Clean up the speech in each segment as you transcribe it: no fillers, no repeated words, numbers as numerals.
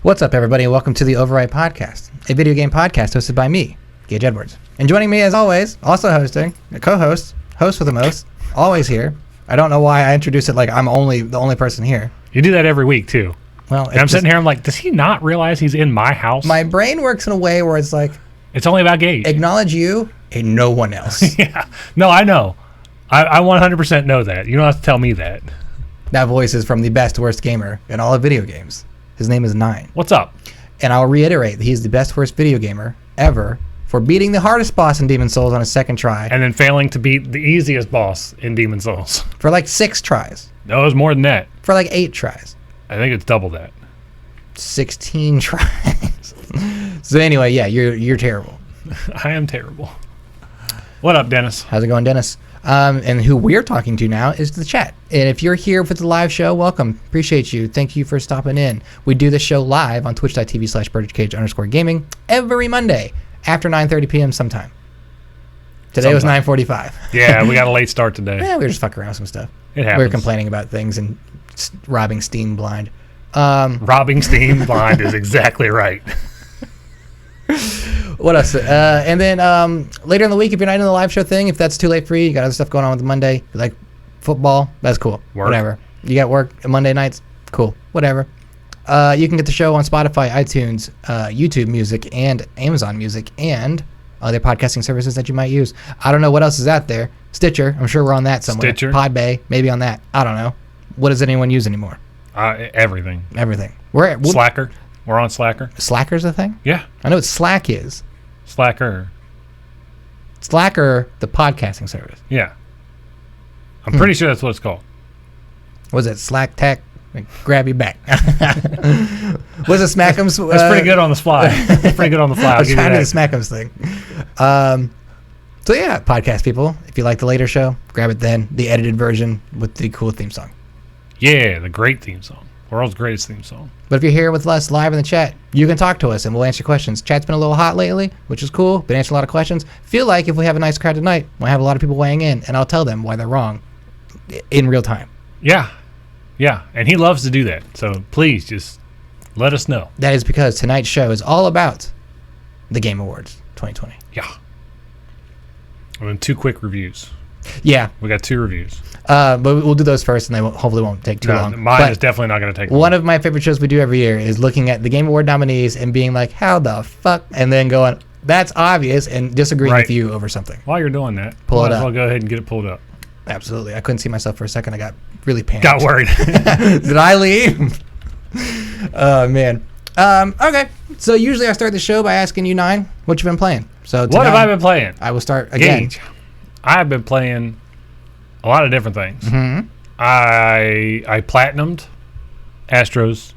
What's up, everybody, and welcome to the Overwrite podcast, a video game podcast hosted by me, Gage Edwards. And joining me, as always, also hosting, a co-host, host with the most, always here. I don't know why I introduce it like I'm the only person here. You do that every week, too. Well, and I'm sitting here, I'm like, does he not realize he's in my house? My brain works in a way where it's like... It's only about Gage. Acknowledge you and no one else. Yeah. No, I know. I 100% know that. You don't have to tell me that. That voice is from the best, worst gamer in all of video games. His name is Nine. What's up? And I'll reiterate that he's the best, worst video gamer ever for beating the hardest boss in Demon's Souls on his second try. And then failing to beat the easiest boss in Demon's Souls. For like 6 tries. No, it was more than that. For like 8 tries. I think it's double that. 16 tries. So anyway, yeah, you're terrible. I am terrible. What up, Dennis? How's it going, Dennis? And who we're talking to now is the chat. And if you're here for the live show, welcome. Appreciate you. Thank you for stopping in. We do the show live on twitch.tv/BurgessCage_gaming every Monday after 9:30 p.m. sometime. Today was 9:45. Yeah, we got a late start today. Yeah, we were just fucking around with some stuff. It happens. We were complaining about things and robbing Steam blind. Robbing Steam blind is exactly right. What else? And then later in the week, if you're not in the live show thing, if that's too late for you, you got other stuff going on with Monday, like football, that's cool. Work. Whatever. You got work Monday nights, cool. Whatever. You can get the show on Spotify, iTunes, YouTube Music, and Amazon Music, and other podcasting services that you might use. I don't know what else is out there. Stitcher, I'm sure we're on that somewhere. Stitcher. Podbay, maybe on that. I don't know. What does anyone use anymore? Everything. Everything. Slacker. We're on Slacker. Slacker's a thing? Yeah. I know what Slack is. Slacker, the podcasting service. Yeah. I'm pretty sure that's what it's called. Was it Slack Tech? Grab you back. Was it Smack'em's? That's pretty good on the fly. That's pretty good on the fly. I was trying to do the Smack'em's thing. So yeah, podcast people, if you like the later show, grab it then. The edited version with the cool theme song. Yeah, the great theme song. World's greatest theme song. But if you're here with us live in the chat, you can talk to us and we'll answer questions. Chat's been a little hot lately, which is cool. Been answering a lot of questions. Feel like if we have a nice crowd tonight, we'll have a lot of people weighing in, and I'll tell them why they're wrong in real time. Yeah. Yeah. And he loves to do that. So please just let us know. That is because tonight's show is all about the Game Awards 2020. Yeah. And then 2 quick reviews. Yeah. We got 2 reviews. But we'll do those first, and they hopefully won't take too long. Mine is definitely not going to take long. One of my favorite shows we do every year is looking at the Game Award nominees and being like, how the fuck? And then going, that's obvious, and disagreeing with you over something. While you're doing that, pull it up. I'll go ahead and get it pulled up. Absolutely. I couldn't see myself for a second. I got really panicked. Got worried. Did I leave? Oh, man. Okay. So usually I start the show by asking you, Nine, what you've been playing. So what have I been playing? I will start again. Gage. I have been playing a lot of different things. Mm-hmm. I platinumed Astro's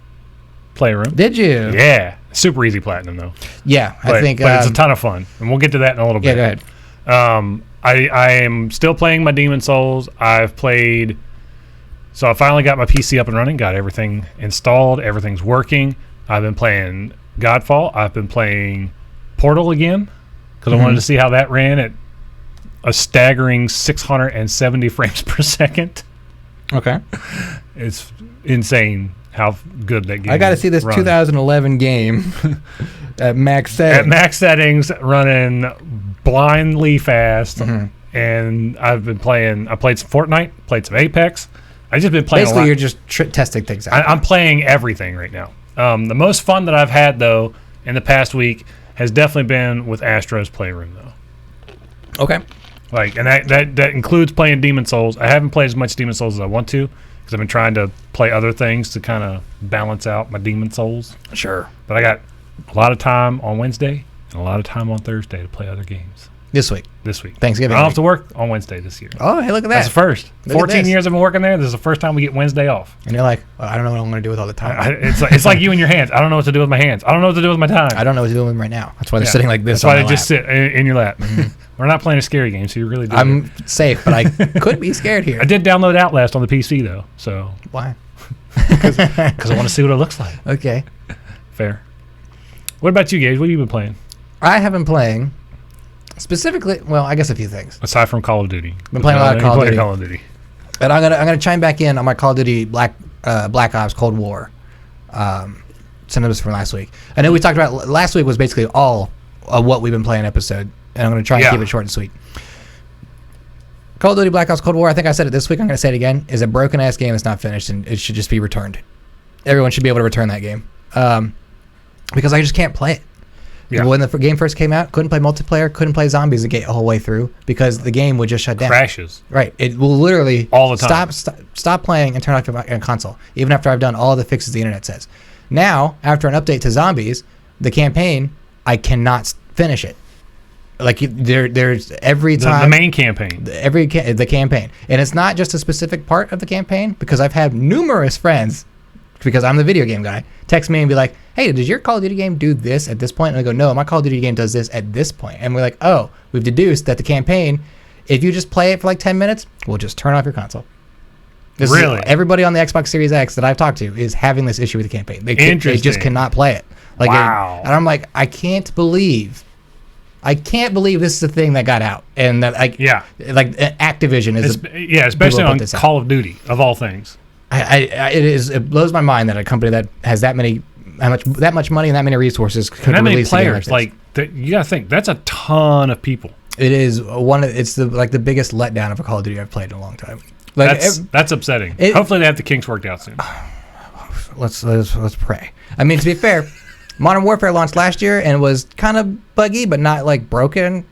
Playroom. Did you? Yeah. Super easy platinum, though. Yeah. But think it's a ton of fun. And we'll get to that in a little bit. Yeah, go ahead. I am still playing my Demon's Souls. I finally got my PC up and running, got everything installed, everything's working. I've been playing Godfall. I've been playing Portal again because I wanted to see how that ran at a staggering 670 frames per second. Okay. It's insane how good that game is. I got to see this runs. 2011 game at max settings. At max settings, running blindly fast. And I've been playing. I played some Fortnite, played some Apex. I just been playing. Basically, a lot. you're just testing things out. I'm playing everything right now. The most fun that I've had though in the past week has definitely been with Astro's Playroom though. Okay. Like, and that includes playing Demon's Souls. I haven't played as much Demon's Souls as I want to because I've been trying to play other things to kind of balance out my Demon's Souls. Sure. But I got a lot of time on Wednesday and a lot of time on Thursday to play other games. This week. Thanksgiving. I don't have to work on Wednesday this year. Oh, hey, look at that. That's the first. Look 14 years I've been working there. This is the first time we get Wednesday off. And you're like, well, I don't know what I'm going to do with all the time. It's like you and your hands. I don't know what to do with my hands. I don't know what to do with my time. I don't know what to do with them right now. That's why they're sitting like this. That's why they just sit in your lap. We're not playing a scary game, so you really do. I'm safe, but I could be scared here. I did download Outlast on the PC, though. So why? Because I want to see what it looks like. Okay. Fair. What about you, Gage? What have you been playing? I have been playing specifically, well, I guess a few things. Aside from Call of Duty. Been playing a lot of Call of Duty. And I'm gonna chime back in on my Call of Duty Black Ops Cold War. synopsis from last week. I know we talked about last week was basically all of what we've been playing episode, and I'm going to try and keep it short and sweet. Call of Duty Black Ops Cold War, I think I said it this week, I'm going to say it again, is a broken-ass game that's not finished, and it should just be returned. Everyone should be able to return that game. Because I just can't play it. Yeah. When the game first came out, couldn't play multiplayer, couldn't play zombies the whole way through because the game would just shut down. Crashes. Right. It will literally all the time. Stop playing and turn off your console, even after I've done all the fixes the internet says. Now, after an update to zombies, the campaign, I cannot finish it. Like there's every time the main campaign, the campaign, and it's not just a specific part of the campaign because I've had numerous friends, because I'm the video game guy, text me and be like, "Hey, does your Call of Duty game do this at this point?" And I go, "No, my Call of Duty game does this at this point." And we're like, "Oh, we've deduced that the campaign, if you just play it for like 10 minutes, we'll just turn off your console." Really? Everybody on the Xbox Series X that I've talked to is having this issue with the campaign. They just cannot play it. Like, wow. And I'm like, I can't believe this is a thing that got out, and that like Activision is especially on Call of Duty of all things. It blows my mind that a company that has that much money and that many resources could and that release many players. You gotta think that's a ton of people. It is the biggest letdown of a Call of Duty I've played in a long time. Like, that's upsetting. Hopefully they have the kinks worked out soon. Let's pray. I mean, to be fair, Modern Warfare launched last year and was kind of buggy, but not like broken.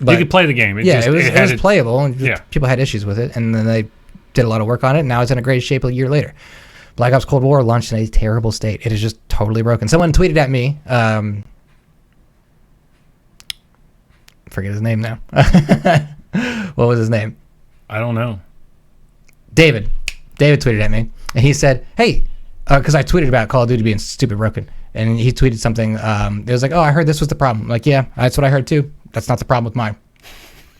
But you could play the game. It was playable, and people had issues with it, and then they did a lot of work on it, and now it's in a great shape a year later. Black Ops Cold War launched in a terrible state. It is just totally broken. Someone tweeted at me, forget his name now. What was his name? I don't know. David tweeted at me, and he said, "Hey," because I tweeted about Call of Duty being stupid broken, and he tweeted something. It was like, "Oh, I heard this was the problem." I'm like, yeah, that's what I heard too. That's not the problem with mine.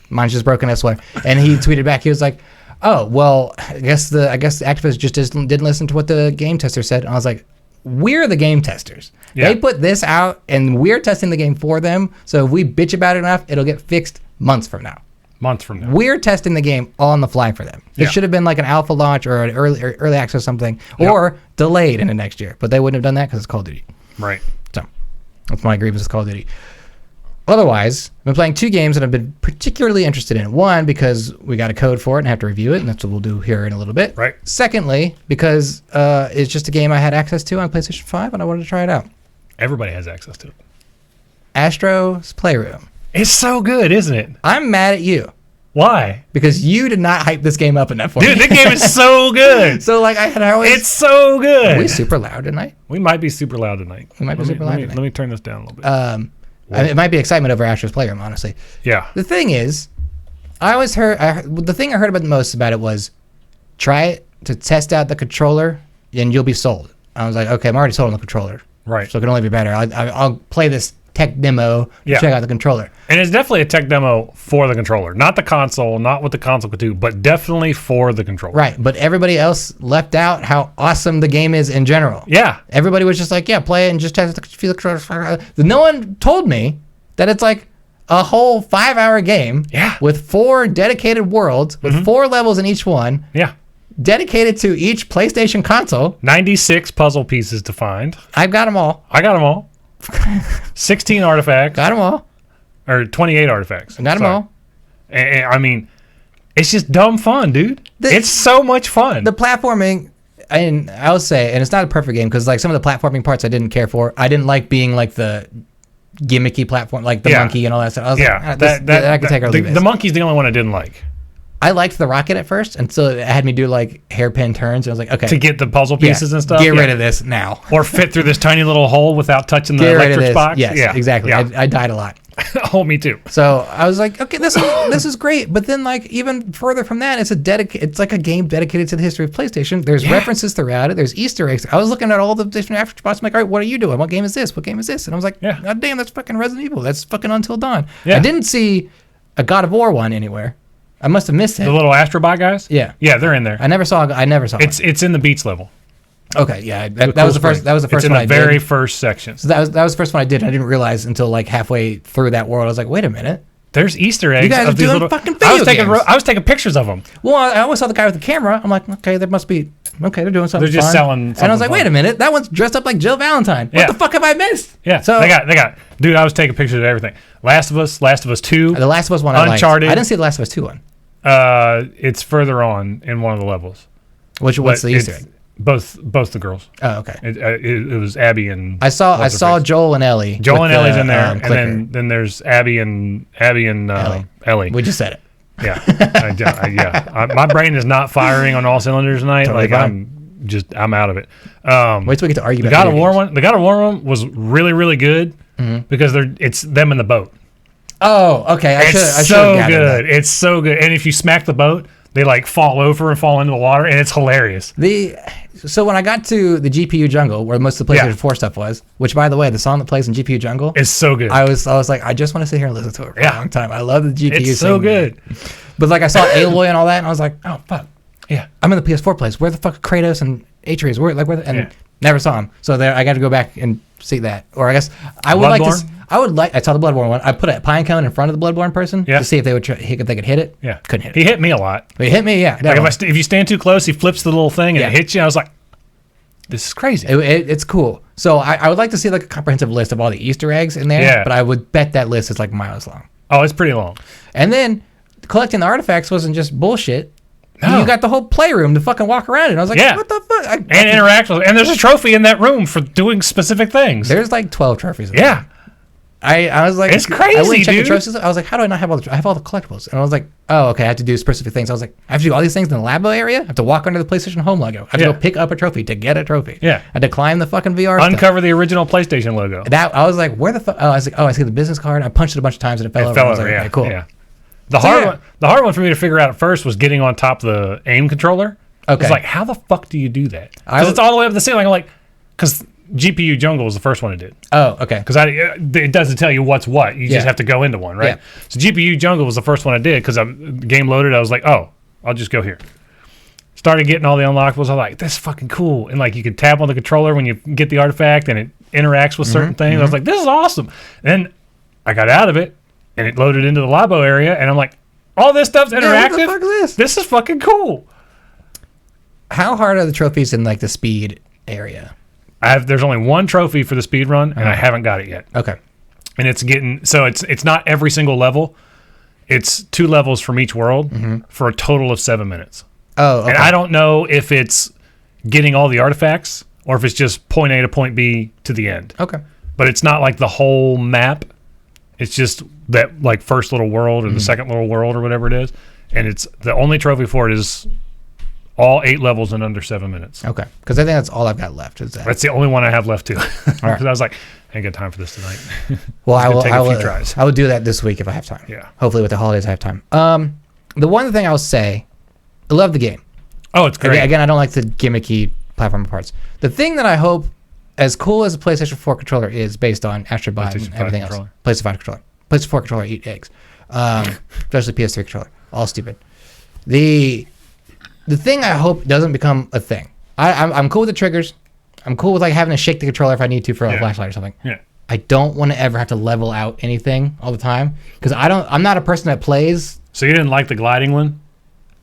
Mine's just broken this way. And he tweeted back. He was like, "Oh, well, I guess the activists just didn't listen to what the game tester said." And I was like, "We're the game testers. Yeah. They put this out, and we're testing the game for them. So if we bitch about it enough, it'll get fixed months from now." We're testing the game on the fly for them. It should have been like an alpha launch or an early access or something, or delayed into next year. But they wouldn't have done that because it's Call of Duty. Right. So that's my grievance with Call of Duty. Otherwise, I've been playing 2 games that I've been particularly interested in. One, because we got a code for it and have to review it, and that's what we'll do here in a little bit. Right. Secondly, because it's just a game I had access to on PlayStation 5, and I wanted to try it out. Everybody has access to it. Astro's Playroom. It's so good, isn't it? I'm mad at you. Why? Because you did not hype this game up enough for me. Dude, this game is so good. So, like, it's so good. Are we super loud tonight? We might be super loud tonight. Let me turn this down a little bit. It might be excitement over Astro's Playroom, honestly. Yeah. The thing is, the thing I heard about the most about it was, try it to test out the controller, and you'll be sold. I was like, okay, I'm already sold on the controller. Right. So it can only be better. I'll play this tech demo to check out the controller. And it's definitely a tech demo for the controller. Not the console, not what the console could do, but definitely for the controller. Right, but everybody else left out how awesome the game is in general. Yeah. Everybody was just like, yeah, play it and just test the controller. No one told me that it's like a whole 5-hour game with 4 dedicated worlds, with 4 levels in each one. Yeah. Dedicated to each PlayStation console. 96 puzzle pieces to find. I've got them all. I got them all. 16 artifacts. Got them all. Or 28 artifacts. Got them all. And, I mean, it's just dumb fun, dude. It's so much fun. The platforming, I'll say, and it's not a perfect game because like some of the platforming parts I didn't care for. I didn't like being like the gimmicky platform, like the monkey and all that stuff. I was like, I can take or leave it. The monkey's the only one I didn't like. I liked the rocket at first until it had me do like hairpin turns. I was like, okay. To get the puzzle pieces and stuff? Get rid of this now. Or fit through this tiny little hole without touching the electric box? Yes, exactly. Yeah. I died a lot. Oh, me too. So I was like, okay, this is great. But then like even further from that, it's like a game dedicated to the history of PlayStation. There's references throughout it. There's Easter eggs. I was looking at all the different afterspots. I'm like, all right, what are you doing? What game is this? What game is this? And I was like, God damn, that's fucking Resident Evil. That's fucking Until Dawn. Yeah. I didn't see a God of War one anywhere. I must have missed it. The little Astrobot guys? Yeah. Yeah, they're in there. I never saw it. It's in the beach level. Okay, yeah. That was the first one I did. It's in the very first section. So that was the first one I did. And I didn't realize until like halfway through that world. I was like, wait a minute. There's Easter eggs. You guys are doing fucking video games. I was taking pictures of them. Well, I always saw the guy with the camera. I'm like, okay, there must be okay, they're doing something. They're just fun. selling And I was something like, wait a fun. minute, that one's dressed up like Jill Valentine. What Yeah. the fuck have I missed? Yeah, So they got. Dude, I was taking pictures of everything. Last of Us 2. the Last of Us one, I liked. Uncharted. I didn't see the Last of Us 2 one. It's further on in one of the levels. What's But the Easter egg? Both the girls. Oh, okay. It was Abby and I saw what's-her-face. Joel and Ellie. Joel with and Ellie's the, in there, clicker. and then there's Abby and Ellie. We just said it. Yeah, my brain is not firing on all cylinders tonight. Totally like fine. I'm out of it. Wait till we get to argue The about God of video War games. one. The God of War one was really really good because it's them in the boat. Oh, okay. I It's should so have gathered good. It's so good. And if you smack the boat, they like fall over and fall into the water, and it's hilarious. So when I got to the GPU jungle, where most of the PlayStation Yeah. 4 stuff was, which by the way, the song that plays in GPU jungle, It's so good. I was like, I just want to sit here and listen to it for a Yeah. long time. I love the GPU. It's so singing. good. But like I saw Aloy and all that, and I was like, oh fuck, Yeah. I'm in the PS4 place. Where the fuck are Kratos and Atreus? And Yeah. never saw them. So there, I got to go back and see that. Or I guess I would like to. Bloodborne? I saw the Bloodborne one. I put a pine cone in front of the Bloodborne person Yeah. to see if they would if they could hit it. Yeah. Couldn't hit He it. hit me a lot. But he hit me. Yeah. Like definitely. if you stand too close, he flips the little thing and Yeah. it hits you. I was like, this is crazy. It's cool. So I would like to see like a comprehensive list of all the Easter eggs in there. Yeah. But I would bet that list is like miles long. Oh, it's pretty long. And then collecting the artifacts wasn't just bullshit. No. You got the whole playroom to fucking walk around in. I was like, Yeah. what the fuck? And interact with, and there's a trophy in that room for doing specific things. There's like 12 trophies. In Yeah. there. I was like, It's crazy, I went and checked dude. the trophies. I was like, how do I not have all the? I have all the collectibles. And I was like, oh, okay. I have to do specific things. I was like, I have to do all these things in the labo area. I have to walk under the PlayStation Home logo. I have to Yeah. go pick up a trophy to get a trophy. Yeah. I had to climb the fucking VR. stuff. Uncover the original PlayStation logo. That I was like, where the fuck? Oh, I was like, oh, I see the business card. I punched it a bunch of times and it fell It over. fell I was over, like, yeah. okay, cool. Yeah. The So, hard yeah. one. The hard one for me to figure out at first was getting on top of the aim controller. Okay. It's like, how the fuck do you do that? I Because it's all the way up the ceiling. I'm like, because GPU Jungle was the first one it did. Oh, okay. Because it doesn't tell you what's what. You Yeah. just have to go into one, right? Yeah. So GPU Jungle was the first one I did because the game loaded. I was like, oh, I'll just go here. Started getting all the unlockables. I was like, this is fucking cool. And like you can tap on the controller when you get the artifact and it interacts with certain things. I was like, this is awesome. And then I got out of it and it loaded into the labo area and I'm like, all this stuff's what interactive. the fuck is this? This is fucking cool. How hard are the trophies in like the speed area? There's only one trophy for the speed run and I haven't got it yet. Okay. And it's not every single level. It's 2 levels from each world for a total of 7 minutes. Oh, okay. And I don't know if it's getting all the artifacts or if it's just point A to point B to the end. Okay. But it's not like the whole map. It's just that like first little world or the second little world or whatever it is. And it's the only trophy for it is all 8 levels in under 7 minutes. Okay. Because I think that's all I've got left. Is that? That's the only one I have left too. Because right. I was like, I ain't got time for this tonight. Well, I will. take I a few will. tries. I will do that this week if I have time. Yeah. Hopefully, with the holidays, I have time. The one thing I will say, I love the game. Oh, it's great. Again, I don't like the gimmicky platform parts. The thing that I hope, as cool as the PlayStation 4 controller is, based on Astrobot PlayStation and 5 everything controller. else, PlayStation 5 controller, PlayStation 4 controller eat eggs, especially PS3 controller, all stupid. The thing I hope doesn't become a thing. I'm cool with the triggers. I'm cool with like having to shake the controller if I need to for a flashlight or something. Yeah. I don't want to ever have to level out anything all the time because I'm not a person that plays. So you didn't like the gliding one?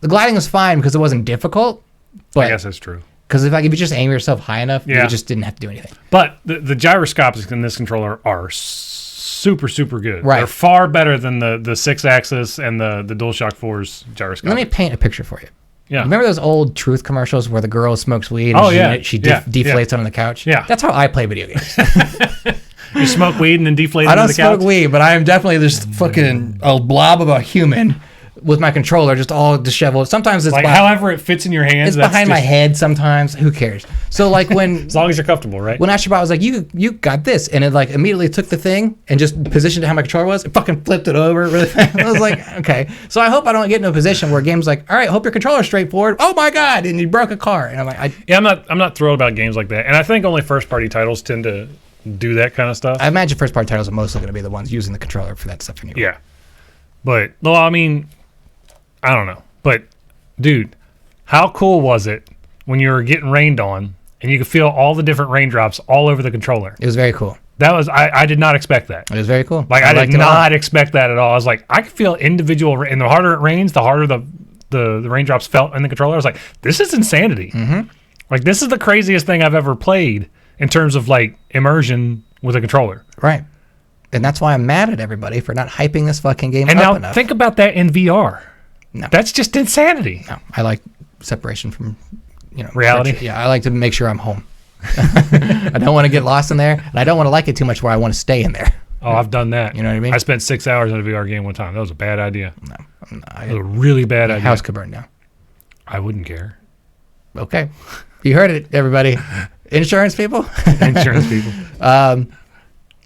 The gliding was fine because it wasn't difficult, I but guess that's true. because if you just aim yourself high enough, Yeah. you just didn't have to do anything. But the gyroscopes in this controller are super, super good. Right. They're far better than the 6-axis and the DualShock 4's gyroscope. Let me paint a picture for you. Yeah. Remember those old Truth commercials where the girl smokes weed and Oh, yeah. she Yeah. deflates on the couch? Yeah. That's how I play video games. You smoke weed and then deflate I into don't the smoke couch? weed, but I am definitely this fucking a blob of a human with my controller just all disheveled. Sometimes it's Like, however it fits in your hands. it's that's behind my just- head sometimes. Who cares? So like when As long as you're comfortable, right? when Astrobot was like, you got this, and it like immediately took the thing and just positioned it how my controller was. It fucking flipped it over really fast. I was like, okay. So I hope I don't get in a position where a game's like, all right, hope your controller's straightforward. Oh my god, and you broke a car, and I'm like, Yeah, I'm not thrilled about games like that. And I think only first-party titles tend to do that kind of stuff. I imagine first party titles are mostly going to be the ones using the controller for that stuff anyway. Yeah. But, well, I mean, I don't know. But, dude, how cool was it when you were getting rained on and you could feel all the different raindrops all over the controller? It was very cool. That was, I did not expect that. It was very cool. Like, I liked did it a lot. not expect that at all. I was like, I could feel individual, and the harder it rains, the harder the raindrops felt in the controller. I was like, this is insanity. Mm-hmm. Like, this is the craziest thing I've ever played in terms of, like, immersion with a controller. Right. And that's why I'm mad at everybody for not hyping this fucking game And up now enough. think about that in VR. No. That's just insanity. No, I like separation from, Reality? virtual. Yeah, I like to make sure I'm home. I don't want to get lost in there, and I don't want to like it too much where I want to stay in there. Oh, I've done that. You know what I mean? I spent 6 hours in a VR game one time. That was a bad idea. No, That was a really bad idea. house could burn down. I wouldn't care. Okay. You heard it, everybody. Insurance people? Insurance people.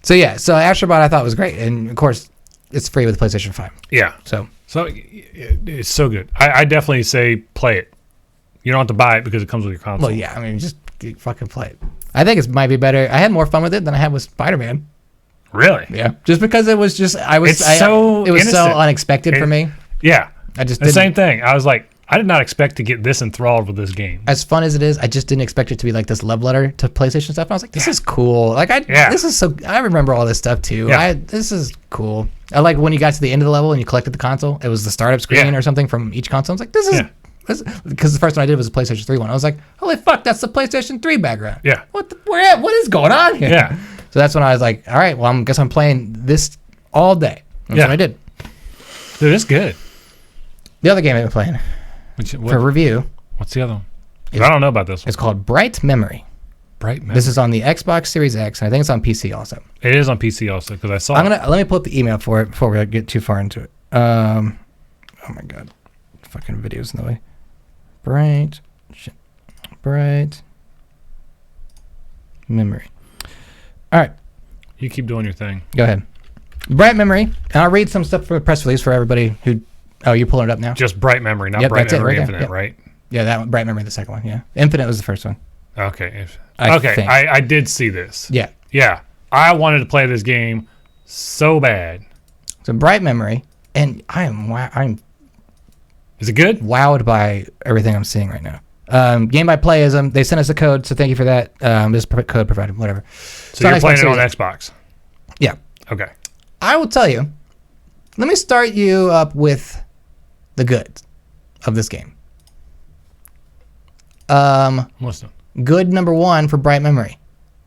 So Astrobot I thought was great. And, of course, it's free with PlayStation 5. Yeah. So It's so good. I definitely say play it. You don't have to buy it because it comes with your console. Well, yeah, I mean, just fucking play it. I think it might be better. I had more fun with it than I had with Spider-Man. Really? Yeah, just because it was just it was so unexpected for me. Yeah, I just the didn't, same thing. I was like, I did not expect to get this enthralled with this game. as fun as it is. I just didn't expect it to be like this love letter to PlayStation stuff. And I was like, this is cool. Like this is so. I remember all this stuff too. Yeah. This is cool. I like when you got to the end of the level and you collected the console. It was the startup screen or something from each console. I was like, this is. Yeah. Because the first one I did was a PlayStation 3 one. I was like, holy fuck, that's the PlayStation 3 background. Yeah. What is going on here? Yeah. So that's when I was like, all right, well, I guess I'm playing this all day. That's what I did. Dude, it's good. The other game I've been playing for review. What's the other one? I don't know about this one. It's called Bright Memory. Bright Memory. This is on the Xbox Series X, and I think it's on PC also. It is on PC also because I saw. Let me pull up the email for it before we get too far into it. Oh my god, fucking videos in the way. Bright Memory. All right, You keep doing your thing. go ahead. Bright Memory, and I'll read some stuff from the press release for everybody who. Oh, you pulling it up now? Just Bright Memory, not Yep, Bright that's it, Memory right there. Infinite, Yep. right? Yeah, that one. Bright Memory, the second one. Yeah, Infinite was the first one. Okay. I Okay. think. I did see this. Yeah. Yeah. I wanted to play this game so bad. So Bright Memory, and I'm Is it good? wowed by everything I'm seeing right now. Game by Playism, they sent us a code, so thank you for that. This code provided, whatever. So you're playing it on Xbox? Yeah. Okay. I will tell you. Let me start you up with the goods of this game. Listen. Good number one for Bright Memory.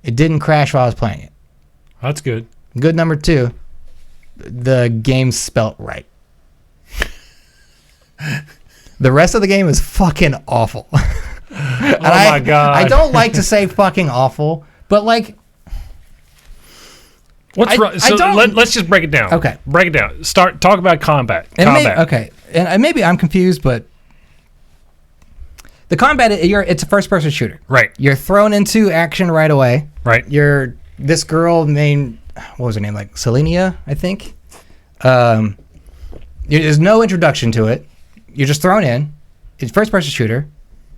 It didn't crash while I was playing it. That's good. Good number two, the game's spelt right. The rest of the game is fucking awful. Oh my God. I don't like to say fucking awful, but like, What's wrong? So let's just break it down. Okay. Break it down. Talk about combat. And maybe I'm confused, but the combat, it's a first-person shooter. Right. You're thrown into action right away. Right. You're this girl named, what was her name? Like Selenia, I think. There's no introduction to it. You're just thrown in. It's first-person shooter.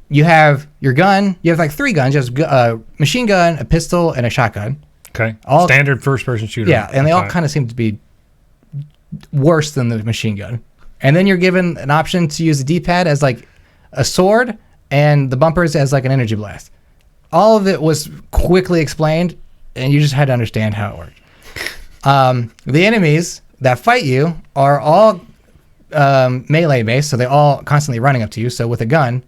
You have your gun. You have like 3 guns. You have a machine gun, a pistol, and a shotgun. Okay. All standard first-person shooter. Yeah, and they all kind of seem to be worse than the machine gun. And then you're given an option to use the D-pad as like a sword and the bumpers as like an energy blast. All of it was quickly explained, and you just had to understand how it worked. The enemies that fight you are all melee based, so they're all constantly running up to you. So with a gun,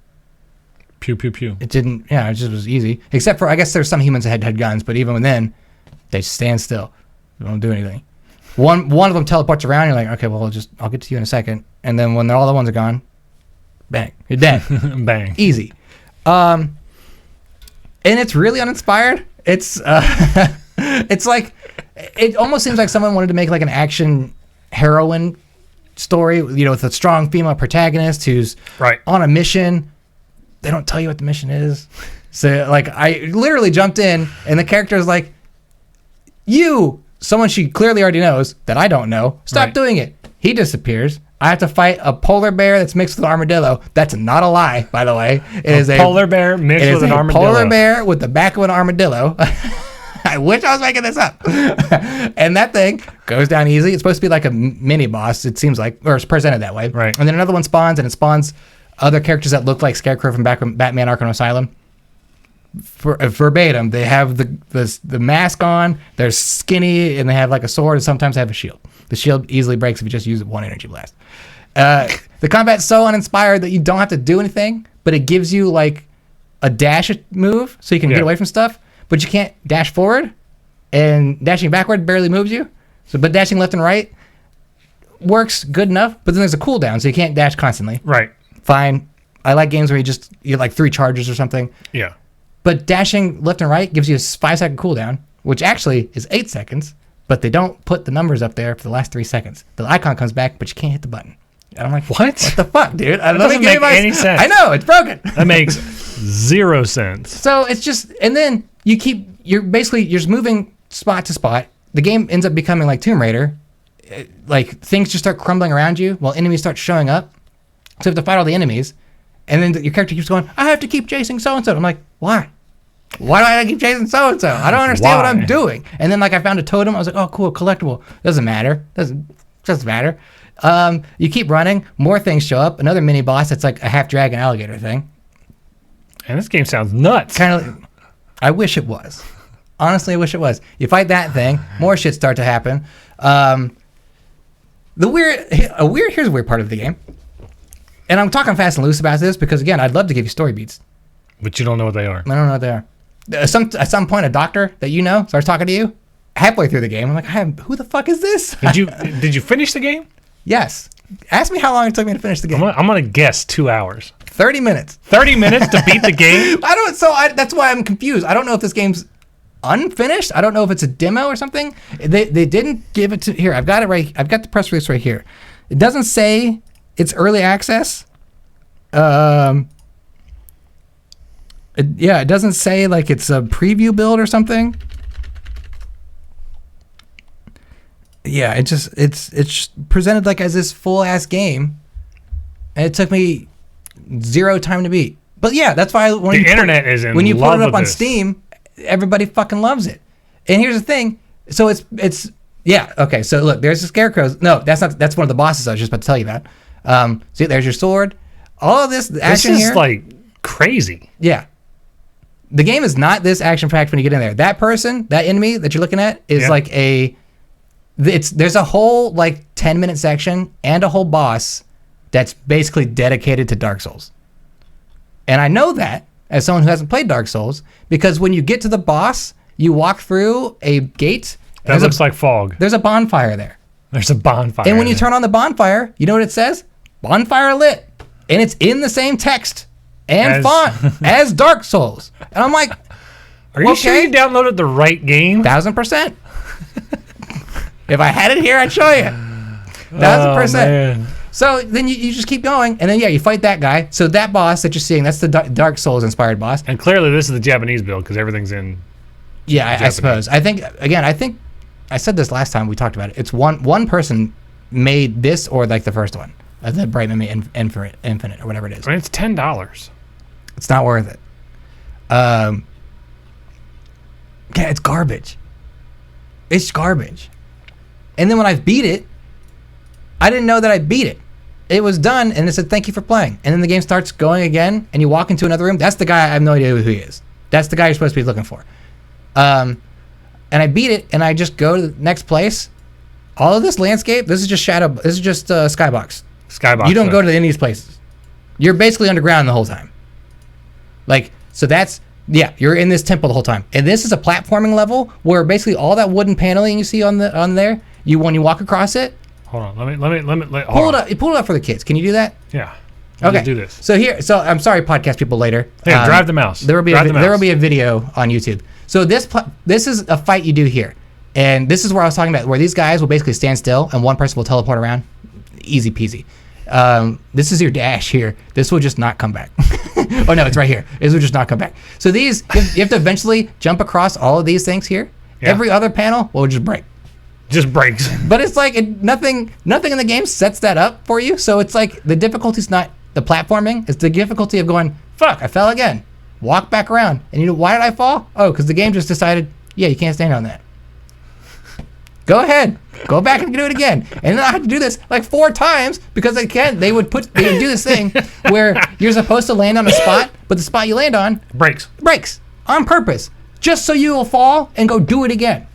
pew pew pew. it just was easy. Except for, I guess there's some humans that had guns, but even then, they stand still. They don't do anything. One of them teleports around. You're like, okay, well, I'll get to you in a second. And then when all the ones are gone, bang, you're dead. Bang. Easy. And it's really uninspired. It's it's like, it almost seems like someone wanted to make like an action heroine story, with a strong female protagonist who's on a mission. They don't tell you what the mission is. So like, I literally jumped in and the character is like, someone she clearly already knows that I don't know, stop doing it. He disappears. I have to fight a polar bear that's mixed with an armadillo. That's not a lie, by the way. It is a polar bear mixed with an armadillo. Polar bear with the back of an armadillo. I wish I was making this up. And that thing goes down easy. It's supposed to be like a mini boss, it seems like, or it's presented that way. Right. And then another one spawns, and it spawns other characters that look like Scarecrow from Batman Arkham Asylum. Verbatim, they have the mask on, they're skinny, and they have like a sword, and sometimes they have a shield. The shield easily breaks if you just use one energy blast. The combat's so uninspired that you don't have to do anything, but it gives you like a dash move so you can get away from stuff, but you can't dash forward, and dashing backward barely moves you. So, but dashing left and right works good enough, but then there's a cooldown, so you can't dash constantly. Right. Fine. I like games where you like 3 charges or something. Yeah. But dashing left and right gives you a 5-second cooldown, which actually is 8 seconds, but they don't put the numbers up there for the last 3 seconds. The icon comes back, but you can't hit the button. And I'm like, what the fuck, dude? That doesn't make any sense. I know, it's broken. That makes 0 sense. So it's just, and then you're just moving spot to spot. The game ends up becoming like Tomb Raider. Like, things just start crumbling around you while enemies start showing up. So you have to fight all the enemies. And then your character keeps going, I have to keep chasing so-and-so. I'm like, why? Why do I keep chasing so-and-so? I don't understand what I'm doing. And then, like, I found a totem. I was like, oh, cool, collectible. Doesn't matter. Doesn't matter. You keep running. More things show up. Another mini-boss that's like a half-dragon alligator thing. And this game sounds nuts. Kind of. I wish it was. Honestly, I wish it was. You fight that thing. More shit start to happen. Here's a weird part of the game. And I'm talking fast and loose about this because, again, I'd love to give you story beats. But you don't know what they are. I don't know what they are. At some point, a doctor that you know starts talking to you halfway through the game. I'm like, who the fuck is this? Did you finish the game? Yes. Ask me how long it took me to finish the game. I'm gonna guess 2 hours. 30 minutes. 30 minutes to beat the game? That's why I'm confused. I don't know if this game's unfinished. I don't know if it's a demo or something. They didn't give it to... Here, I've got it right... I've got the press release right here. It doesn't say it's early access. It doesn't say like it's a preview build or something. Yeah, it's presented like as this full ass game, and it took me 0 time to beat. But yeah, that's why when you put it up on Steam, everybody fucking loves it. And here's the thing, so it's yeah, okay. So look, there's the scarecrows. No, that's one of the bosses I was just about to tell you about. See, there's your sword. All of this action here. This is like crazy. Yeah. The game is not this action packed when you get in there. That person, that enemy that you're looking at is like there's a whole like 10-minute section and a whole boss that's basically dedicated to Dark Souls. And I know that as someone who hasn't played Dark Souls, because when you get to the boss, you walk through a gate. That looks like fog. There's a bonfire there. There's a bonfire. And when you turn on the bonfire, you know what it says? Bonfire lit. And it's in the same text and font as Dark Souls. And I'm like, are you sure you downloaded the right game? 1000%. If I had it here, I'd show you. 1000%. Man. So then you just keep going, and then you fight that guy. So that boss that you're seeing, that's the Dark Souls inspired boss. And clearly this is the Japanese build because everything's in. Yeah, I suppose. I think I said this last time we talked about it. It's one person made this or like the first one, the Bright Memory Infinite or whatever it is. I mean, it's $10. It's not worth it. Yeah, it's garbage. It's garbage. And then when I beat it, I didn't know that I beat it. It was done, and it said, thank you for playing. And then the game starts going again, and you walk into another room. That's the guy, I have no idea who he is. That's the guy you're supposed to be looking for. And I beat it, and I just go to the next place. All of this landscape, this is just Skybox. Skybox. You don't go to any of these places. You're basically underground the whole time. Like, so that's, yeah, you're in this temple the whole time. And this is a platforming level where basically all that wooden paneling you see on there, when you walk across it. Hold on, let me pull it up for the kids. Can you do that? Yeah. Okay. Do this. So I'm sorry, podcast people later. Hey, drive the mouse. There will be a video on YouTube. So this is a fight you do here, and this is where I was talking about, where these guys will basically stand still and one person will teleport around. Easy peasy. This is your dash here. This will just not come back. Oh no, it's right here. This will just not come back. So these, you have to eventually jump across all of these things here. Yeah. Every other panel will just break. Just breaks. But it's like nothing in the game sets that up for you. So it's like the difficulty's not the platforming. It's the difficulty of going, fuck, I fell again. Walk back around. And you know, why did I fall? Oh, because the game just decided, yeah, you can't stand on that. Go ahead. Go back and do it again. And then I had to do this like 4 times because they would do this thing where you're supposed to land on a spot, but the spot you land on breaks on purpose, just so you will fall and go do it again.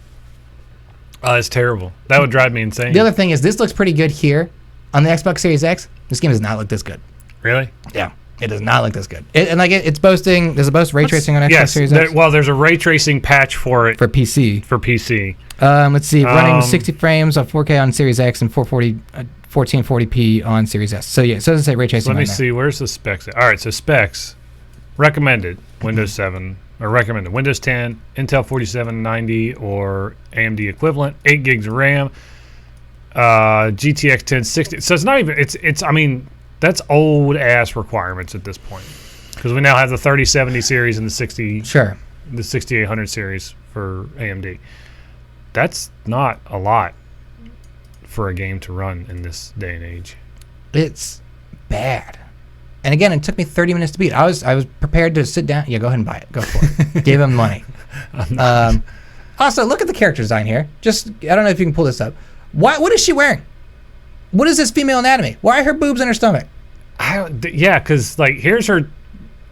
Oh, that's terrible. That would drive me insane. The other thing is, this looks pretty good here on the Xbox Series X. This game does not look this good. Really? Yeah. It does not look this good. It's boasting. There's a boast ray tracing on Xbox Series X. There's a ray tracing patch for it for PC. Let's see, running 60 frames on 4K on Series X and 1440p on Series S. So yeah, so it doesn't say ray tracing. Let me see. Where's the specs? All right, so specs recommended Windows 7 or recommended Windows 10, Intel 4790 or AMD equivalent, 8 gigs of RAM, GTX 1060. So it's not even. It's. I mean, that's old ass requirements at this point because we now have the 3070 series and the 6800 series for AMD. That's not a lot for a game to run in this day and age. It's bad. And again, it took me 30 minutes to beat. I was prepared to sit down. Yeah, go ahead and buy it. Go for it. Gave him money. Also, look at the character design here. Just, I don't know if you can pull this up. What is she wearing? What is this female anatomy? Why are her boobs in her stomach? Yeah, because like here's her.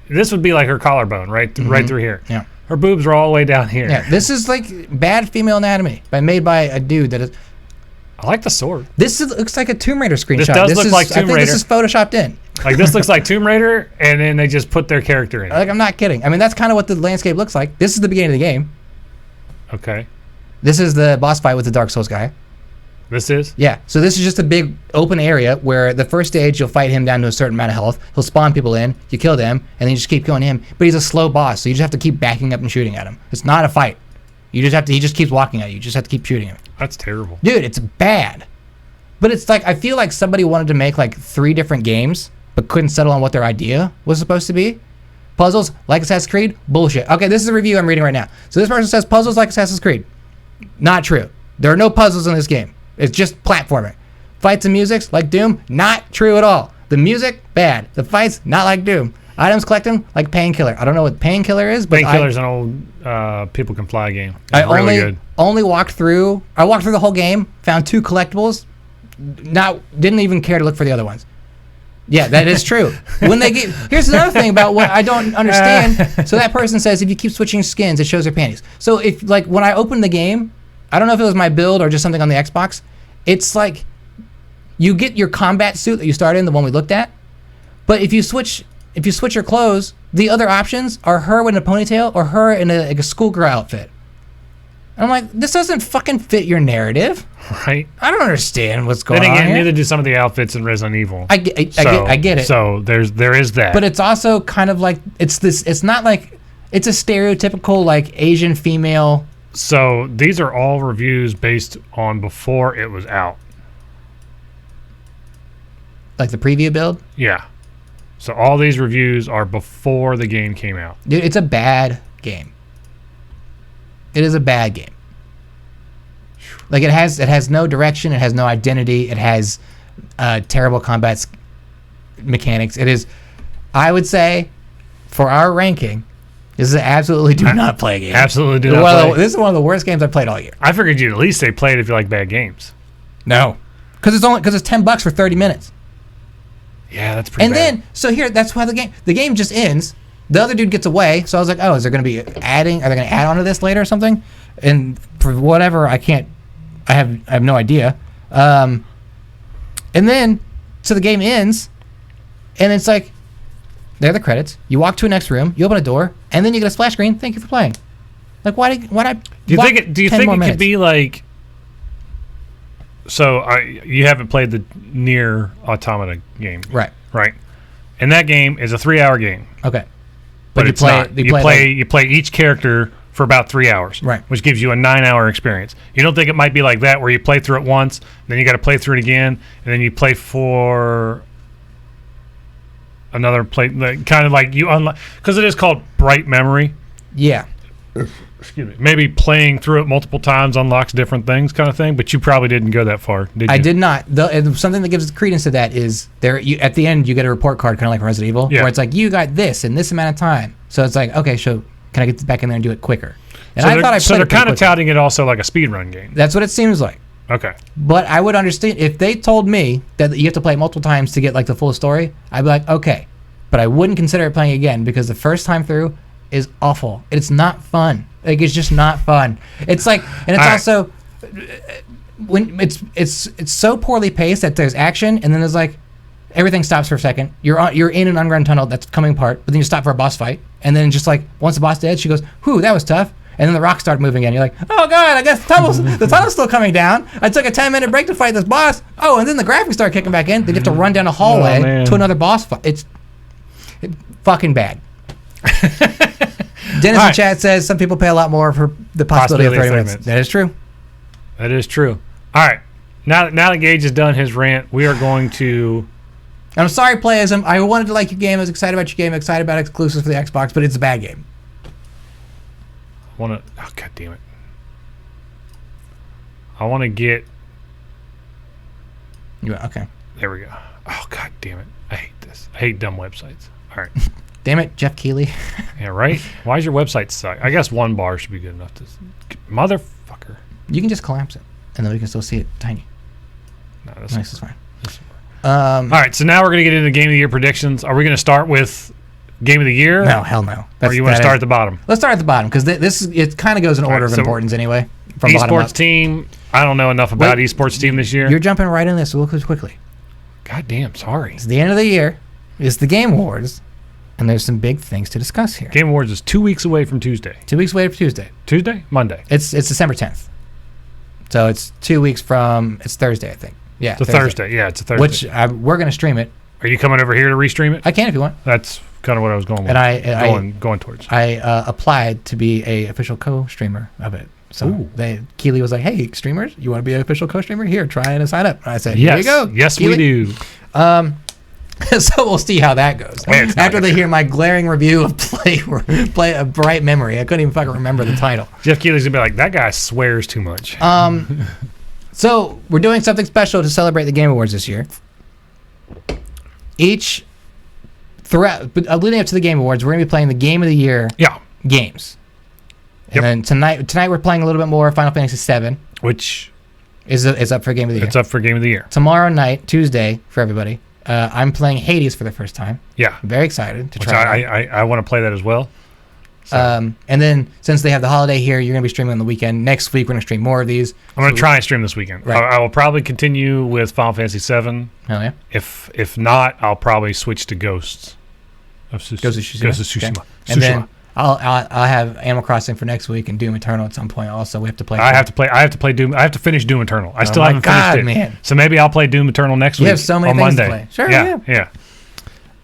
This would be like her collarbone, right through here. Yeah. Her boobs are all the way down here. Yeah, this is like bad female anatomy made by a dude that is. I like the sword. Looks like a Tomb Raider screenshot. This does look like Tomb Raider. I think this is photoshopped in. Like this looks like Tomb Raider, and then they just put their character in. Like I'm not kidding. I mean that's kind of what the landscape looks like. This is the beginning of the game. Okay. This is the boss fight with the Dark Souls guy. This is? Yeah. So this is just a big open area where the first stage you'll fight him down to a certain amount of health. He'll spawn people in, you kill them, and then you just keep killing him. But he's a slow boss, so you just have to keep backing up and shooting at him. It's not a fight. He just keeps walking at you. You just have to keep shooting him. That's terrible. Dude, it's bad. But it's like, I feel like somebody wanted to make like 3 different games, but couldn't settle on what their idea was supposed to be. Puzzles like Assassin's Creed? Bullshit. Okay, this is a review I'm reading right now. So this person says puzzles like Assassin's Creed. Not true. There are no puzzles in this game. It's just platforming. Fights and musics like Doom? Not true at all. The music? Bad. The fights? Not like Doom. Items collecting? Like Painkiller. I don't know what Painkiller is, but Painkiller's an old People Can Fly game. It's I really only walked through the whole game, found 2 collectibles, didn't even care to look for the other ones. Yeah, that is true. Here's another thing about what I don't understand. So that person says if you keep switching skins, it shows their panties. So if like when I opened the game, I don't know if it was my build or just something on the Xbox. It's like you get your combat suit that you start in, the one we looked at. But if you switch your clothes, the other options are her in a ponytail or her in a schoolgirl outfit. And I'm like, this doesn't fucking fit your narrative. Right. I don't understand what's going on here. Neither do some of the outfits in Resident Evil. I get it. So there is that. But it's also kind of like it's not like it's a stereotypical like Asian female. So these are all reviews based on before it was out. Like the preview build? Yeah. So all these reviews are before the game came out. Dude, it's a bad game. It is a bad game. Like it has no direction, it has no identity, it has terrible combat mechanics. It is, I would say, for our ranking, this is absolutely do not play game. Absolutely do not play. This is one of the worst games I've played all year. I figured you'd at least say play it if you like bad games. No, because it's $10 for 30 minutes. Yeah, that's pretty bad. And then that's why the game just ends. The other dude gets away, so I was like, oh, is there going to be are they going to add on to this later or something? And for whatever, I have no idea. And then, so the game ends, and it's like, there are the credits. You walk to a next room, you open a door, and then you get a splash screen. Thank you for playing. Like, why do you think it could be like? So you haven't played the Nier Automata game, right? Right. And that game is a 3-hour game. Okay. But it's not. You play each character for about 3 hours, right? Which gives you a 9-hour experience. You don't think it might be like that, where you play through it once, then you got to play through it again, and then you play for another play, kind of like you unlock, because it is called Bright Memory. Yeah. Excuse me. Maybe playing through it multiple times unlocks different things, kind of thing. But you probably didn't go that far, did you? I did not. Something that gives credence to that is at the end you get a report card, kind of like Resident Evil, where it's like you got this in this amount of time. So it's like, okay, so can I get back in there and do it quicker? And so they're kind of touting it also like a speedrun game. That's what it seems like. Okay. But I would understand if they told me that you have to play it multiple times to get like the full story. I'd be like, okay, but I wouldn't consider it playing again because the first time through is awful. It's not fun. Like it's just not fun. It's like, and it's also when it's so poorly paced that there's action and then there's like, everything stops for a second. You're in an underground tunnel that's coming apart, but then you stop for a boss fight, and then just like once the boss dead, she goes, "Whew, that was tough." And then the rocks start moving again. You're like, "Oh god, I guess the tunnel's still coming down. I took a 10-minute break to fight this boss. Oh, and then the graphics start kicking back in. Then you have to run down a hallway to another boss fight. It's fucking bad." Dennis in chat says some people pay a lot more for the possibility of 30 minutes. That is true. That is true. All right. Now that Gage has done his rant, we are going to... I'm sorry, Playism. I wanted to like your game. I was excited about your game. Excited about exclusives for the Xbox, but it's a bad game. Oh, God damn it. I want to get... Okay. There we go. Oh, God damn it. I hate this. I hate dumb websites. All right. Damn it, Jeff Keighley. Yeah, right? Why does your website suck? I guess one bar should be good enough to... Motherfucker. You can just collapse it, and then we can still see it tiny. No, that's nice. Is fine. All right, so now we're going to get into Game of the Year predictions. Are we going to start with Game of the Year? No, hell no. Or you want to start at the bottom? Let's start at the bottom, because it kind of goes in order of importance anyway. From esports team. I don't know enough about esports team this year. You're jumping right in this. We'll go quickly. God damn, sorry. It's the end of the year. It's the Game Awards. And there's some big things to discuss here. Game Awards is 2 weeks away from Tuesday. 2 weeks away from Tuesday. Tuesday? Monday. It's December 10th. So it's 2 weeks from... It's Thursday, I think. Yeah, it's a Thursday. Yeah, it's a Thursday. Which we're going to stream it. Are you coming over here to restream it? I can if you want. That's kind of what I was going with. And going towards. I applied to be a official co-streamer of it. So Keeley was like, "Hey, streamers, you want to be an official co-streamer? Here, try and sign up." And I said, "Here you go." Yes, Keeley. we do. So we'll see how that goes. After they hear my glaring review of play a Bright Memory, I couldn't even fucking remember the title. Jeff Keighley's gonna be like, "That guy swears too much." So we're doing something special to celebrate the Game Awards this year. Leading up to the Game Awards, we're gonna be playing the Game of the Year games. And then tonight we're playing a little bit more Final Fantasy VII, which is up for Game of the Year. It's up for Game of the Year. Tomorrow night, Tuesday, for everybody, I'm playing Hades for the first time. Yeah, I'm very excited to try it. I want to play that as well. So. And then since they have the holiday here, you're gonna be streaming on the weekend. Next week we're gonna stream more of these. I'm gonna try and stream this weekend. Right. I will probably continue with Final Fantasy VII. Hell yeah. If not, I'll probably switch to Ghosts of Tsushima. Okay. And then I'll have Animal Crossing for next week and Doom Eternal at some point. Also, we have to play. I have to play Doom. I have to finish Doom Eternal. I still haven't finished it. Man. So maybe I'll play Doom Eternal next week. We have so many on things Monday. to play. Sure. Yeah.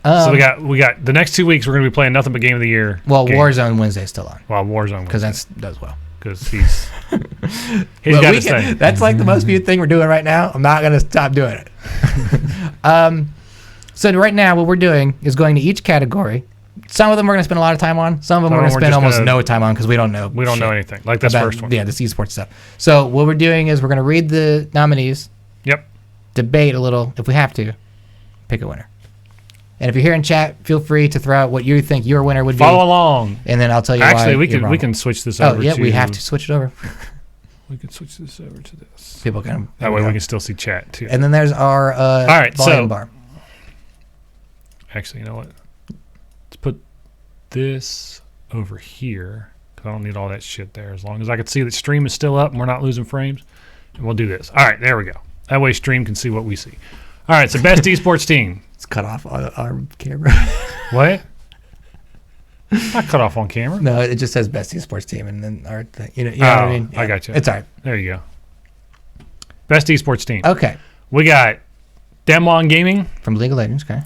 So we got the next 2 weeks. We're going to be playing nothing but Game of the Year. Well, Warzone Wednesday's still on. Well, Warzone because that does well. Because he's got his thing. That's like the most viewed thing we're doing right now. I'm not going to stop doing it. So right now, what we're doing is going to each category. Some of them we're going to spend a lot of time on. Some of them we're going to spend almost no time on because we don't know. We don't know anything. Like this first one. Yeah, this esports stuff. So what we're doing is we're going to read the nominees. Yep. Debate a little if we have to. Pick a winner. And if you're here in chat, feel free to throw out what you think your winner would be. Follow along. And then I'll tell you Actually, why we can switch this over. Oh, yeah, we have to switch it over. We can switch this over to this. People can. That way we can still see chat, too. And then there's our volume bar. Actually, you know what? Let's put this over here because I don't need all that shit there. As long as I can see that stream is still up and we're not losing frames. And we'll do this. All right, there we go. That way stream can see what we see. All right, so best esports team. It's cut off on our camera. What? Not cut off on camera. No, it just says best esports team, and then our thing. You know what I mean? Yeah, I got you. It's all right. There you go. Best esports team. Okay. We got Demon Gaming from League of Legends. Okay.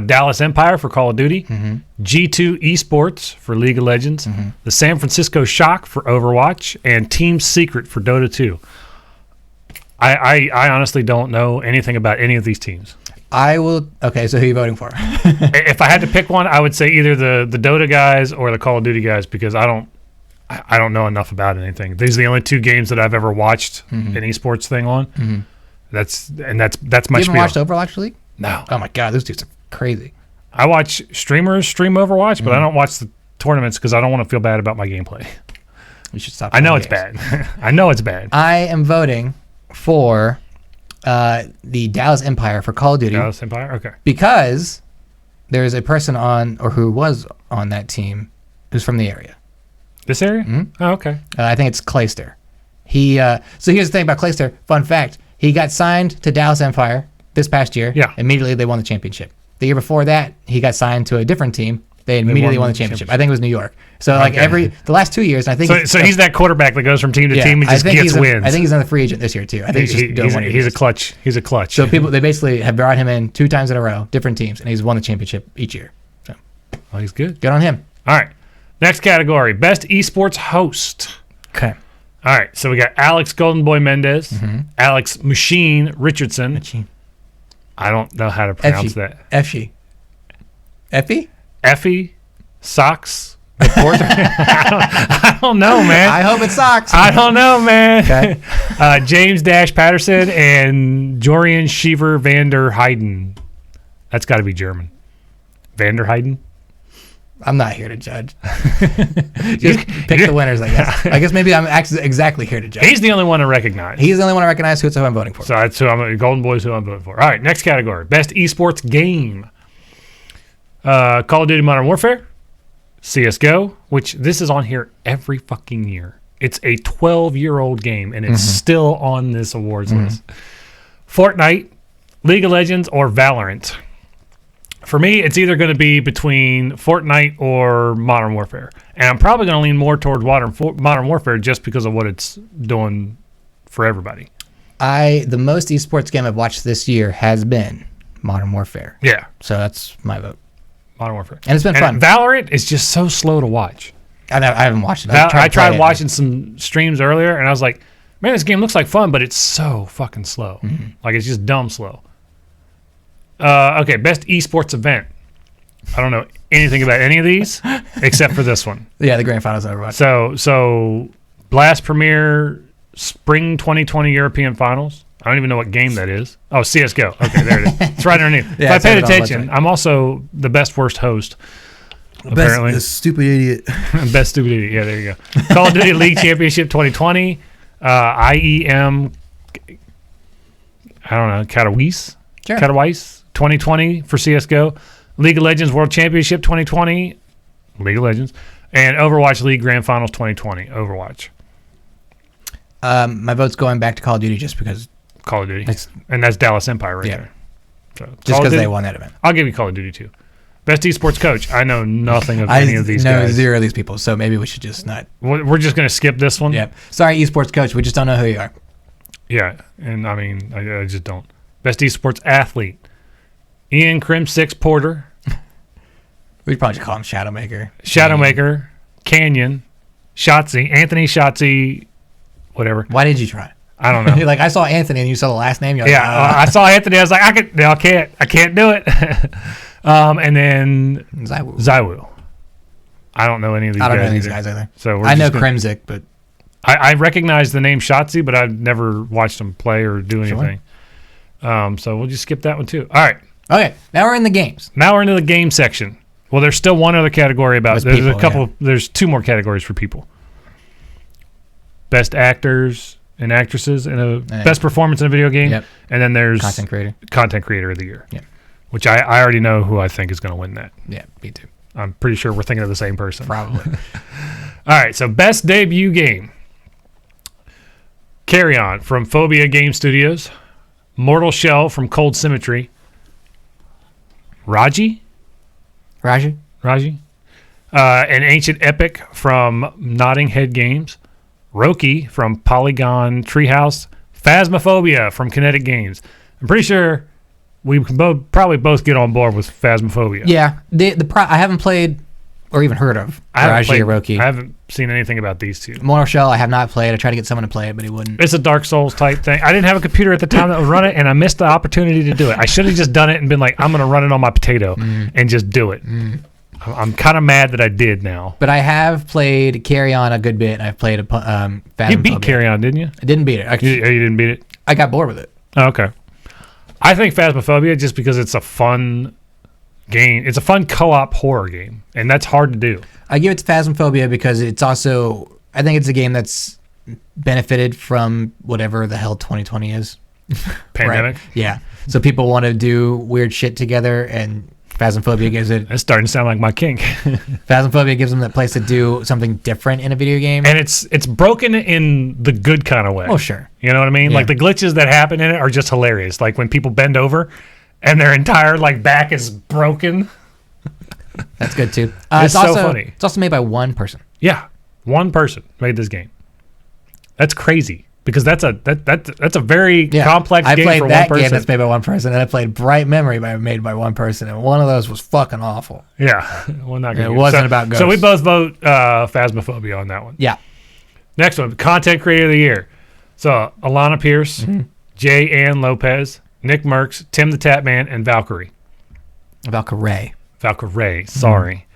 Dallas Empire for Call of Duty. Mm-hmm. G2 Esports for League of Legends. Mm-hmm. The San Francisco Shock for Overwatch, and Team Secret for Dota 2. I honestly don't know anything about any of these teams. I will. Okay, so who are you voting for? If I had to pick one, I would say either the Dota guys or the Call of Duty guys because I don't know enough about anything. These are the only two games that I've ever watched an esports thing on. Mm-hmm. That's my. You haven't watched Overwatch League? No. Oh my god, those dudes are crazy. I watch streamers stream Overwatch, but I don't watch the tournaments because I don't want to feel bad about my gameplay. You should stop. I know it's bad. I know it's bad. I am voting for the Dallas Empire for Call of Duty. Dallas Empire, okay. Because there is a person on, or who was on that team, who's from the area. This area? Mm-hmm. Oh, okay. I think it's Clayster. So here's the thing about Clayster. Fun fact: he got signed to Dallas Empire this past year. Yeah. Immediately they won the championship. The year before that, he got signed to a different team. They immediately won the championship. I think it was New York. So like the last 2 years, I think. So he's that quarterback that goes from team to team and just gets wins. I think he's on the free agent this year too. I think he's a clutch. He's a clutch. So they basically have brought him in 2 times in a row, different teams, and he's won the championship each year. So, well, he's good. Good on him. All right, next category: best esports host. Okay. All right, so we got Alex Golden Boy Mendez, Alex Machine Richardson. I don't know how to pronounce that. Effie Socks. I don't know, man. I hope it sucks. I don't know, man. Okay. James Dash Patterson and Jorian Sheaver van der Heiden. That's got to be German. Van der Heiden? I'm not here to judge. Just pick the winners, I guess. I guess maybe I'm exactly here to judge. He's the only one to recognize. He's the only one to recognize who I'm voting for. So that's who Golden Boy's who I'm voting for. All right, next category. Best esports game. Call of Duty Modern Warfare. CSGO, which this is on here every fucking year. It's a 12-year-old game, and it's still on this awards list. Fortnite, League of Legends, or Valorant. For me, it's either going to be between Fortnite or Modern Warfare. And I'm probably going to lean more toward Modern Warfare just because of what it's doing for everybody. The most esports game I've watched this year has been Modern Warfare. Yeah. So that's my vote. Modern Warfare. And it's been fun. Valorant is just so slow to watch. I haven't watched it. I tried watching some streams earlier, and I was like, man, this game looks like fun, but it's so fucking slow. Like, it's just dumb slow. Okay, best esports event. I don't know anything about any of these except for this one. Yeah, the grand finals Overwatch. So Blast Premier Spring 2020 European Finals. I don't even know what game that is. Oh, CSGO. Okay, there it is. It's right underneath. Yeah, if I paid attention, I'm also the best worst host. Apparently. Best stupid idiot. Best stupid idiot. Yeah, there you go. Call of Duty League Championship 2020. IEM, I don't know, Katowice? Sure. Katowice 2020 for CSGO. League of Legends World Championship 2020. League of Legends. And Overwatch League Grand Finals 2020. Overwatch. My vote's going back to Call of Duty just because. Call of Duty. And that's Dallas Empire right there. So just because they won that event. I'll give you Call of Duty too. Best esports coach. I know nothing of any of these guys. I know zero of these people, so maybe we should just not. We're just going to skip this one? Yep. Sorry, esports coach. We just don't know who you are. Yeah, and I mean, I just don't. Best esports athlete. Ian Crim6 Porter. We'd probably just call him Shadowmaker. Shadowmaker. Canyon. Shotzi. Anthony Shotzi. Whatever. Why did you try? I don't know. Like, I saw Anthony and you saw the last name. You're like, I saw Anthony. I was like, I can't do it. And then Zywoo. I don't know any of these guys. I don't know any of these guys either. So I know Crimzik, but I recognize the name Shotzi, but I've never watched him play or do anything. So we'll just skip that one too. All right. Okay. Now we're in the games. Now we're into the game section. Well, there's still one other category about. There's people, a couple. Yeah. There's 2 more categories for people. Best actors and actresses in a best performance in a video game. Yep. And then there's content creator of the year. Yeah. Which I already know who I think is going to win that. Yeah, me too. I'm pretty sure we're thinking of the same person. Probably. All right, so best debut game. Carry On from Phobia Game Studios. Mortal Shell from Cold Symmetry. Raji? An Ancient Epic from Notting Head Games. Roki from Polygon Treehouse. Phasmophobia from Kinetic Games. I'm pretty sure we can probably both get on board with Phasmophobia. Yeah. I haven't played or even heard of Raji or Roki. I haven't seen anything about these two. Mortal Shell, I have not played. I tried to get someone to play it, but he wouldn't. It's a Dark Souls type thing. I didn't have a computer at the time that would run it, and I missed the opportunity to do it. I should have just done it and been like, I'm going to run it on my potato and just do it. I'm kind of mad that I did now. But I have played Carry On a good bit, and I've played Phasmophobia. You beat Carry On, didn't you? I didn't beat it. You didn't beat it? I got bored with it. Oh, okay. I think Phasmophobia, just because it's a fun game. It's a fun co-op horror game, and that's hard to do. I give it to Phasmophobia because it's also, I think it's a game that's benefited from whatever the hell 2020 is. Pandemic? Right? Yeah. So people want to do weird shit together, and Phasmophobia gives it. It's starting to sound like my kink. Phasmophobia gives them that place to do something different in a video game. And it's broken in the good kind of way. Oh, sure. You know what I mean? Yeah. Like the glitches that happen in it are just hilarious. Like when people bend over and their entire like back is broken. That's good too. It's so funny. It's also made by one person. Yeah, one person made this game. That's crazy because that's a very complex I game played for that one person. game that's made by one person, and I played Bright Memory made by one person, and one of those was fucking awful. Yeah, well, not It wasn't about ghosts. So we both vote Phasmophobia on that one. Yeah. Next one, Content Creator of the Year. So Alana Pierce, J. Ann Lopez, Nick Merckx, Tim the Tatman, and Valkyrie. Valkyrie, sorry.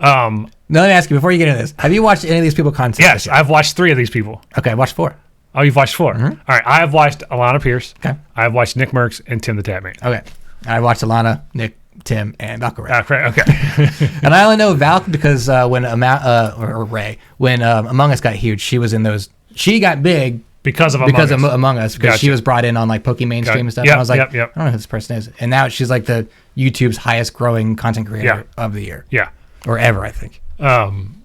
Now, let me ask you, before you get into this, have you watched any of these people content? Yes, I've watched 3 of these people. Okay, watch 4. Oh, you've watched 4? All right, I have watched Alana Pierce. Okay. I've watched Nick Merckx and Tim the Tatman. Okay. I watched Alana, Nick, Tim, and Valkyrie. Okay. And I only know Val because when Ray, when Among Us got huge, she was in those. She got big because of Among Us because she was brought in on like Pokemon stream and stuff. Yep, and I was like, yep. I don't know who this person is. And now she's like the YouTube's highest growing content creator of the year. Yeah. Or ever, I think.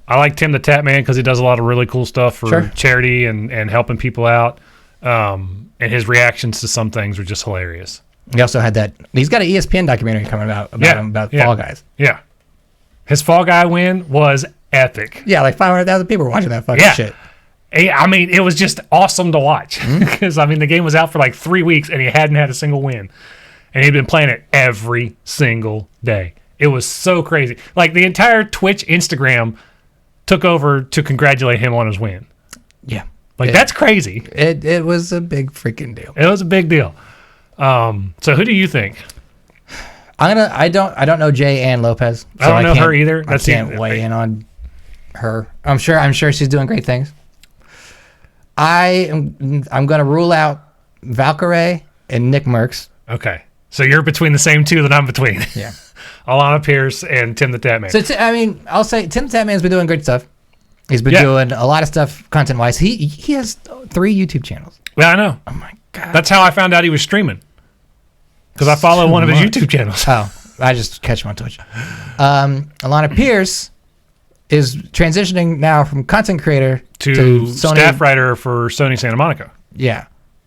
I like Tim the Tatman because he does a lot of really cool stuff for charity and helping people out. And his reactions to some things were just hilarious. He also had that. He's got an ESPN documentary coming out about Fall Guys. Yeah. His Fall Guy win was epic. Yeah, like 500,000 people were watching that fucking shit. I mean, it was just awesome to watch because, I mean, the game was out for like 3 weeks and he hadn't had a single win. And he'd been playing it every single day. It was so crazy. Like, the entire Twitch, Instagram took over to congratulate him on his win. Yeah. Like, that's crazy. It was a big freaking deal. It was a big deal. So who do you think? I don't know J. Ann Lopez. So I don't know her either. I can't weigh in on her. I'm sure she's doing great things. I'm gonna rule out Valkyrie and Nick Merckx. Okay. So you're between the same two that I'm between. Yeah. Alana Pierce and Tim the Tatman. So I mean, I'll say Tim the Tatman's been doing great stuff. He's been doing a lot of stuff content wise. He has 3 YouTube channels. Yeah, I know. Oh my god. That's how I found out he was streaming. Because I follow one of his YouTube channels. Oh, I just catch him on Twitch. Alana Pierce is transitioning now from content creator to Sony, staff writer for Sony Santa Monica. Yeah,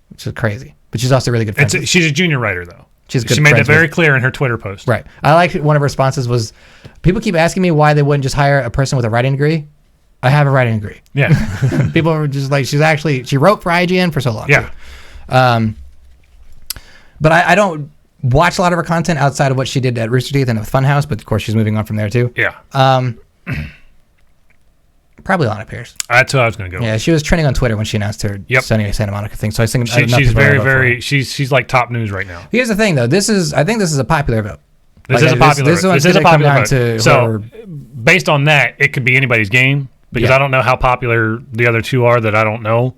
which is crazy. But she's also really good friends. She's a junior writer, though. She made that very clear in her Twitter post. Right. I like one of her responses was, people keep asking me why they wouldn't just hire a person with a writing degree. I have a writing degree. Yeah. People are just like, she wrote for IGN for so long. Yeah. Too. But I don't watch a lot of her content outside of what she did at Rooster Teeth and at Funhouse, but of course she's moving on from there too. Yeah. Probably Lana Pierce. That's who I was going to go. Yeah, she was trending on Twitter when she announced her Sony Santa Monica thing. So I was thinking she's very she's like top news right now. Here's the thing though. I think this is a popular vote. This is a popular vote. So based on that, it could be anybody's game because I don't know how popular the other two are that I don't know.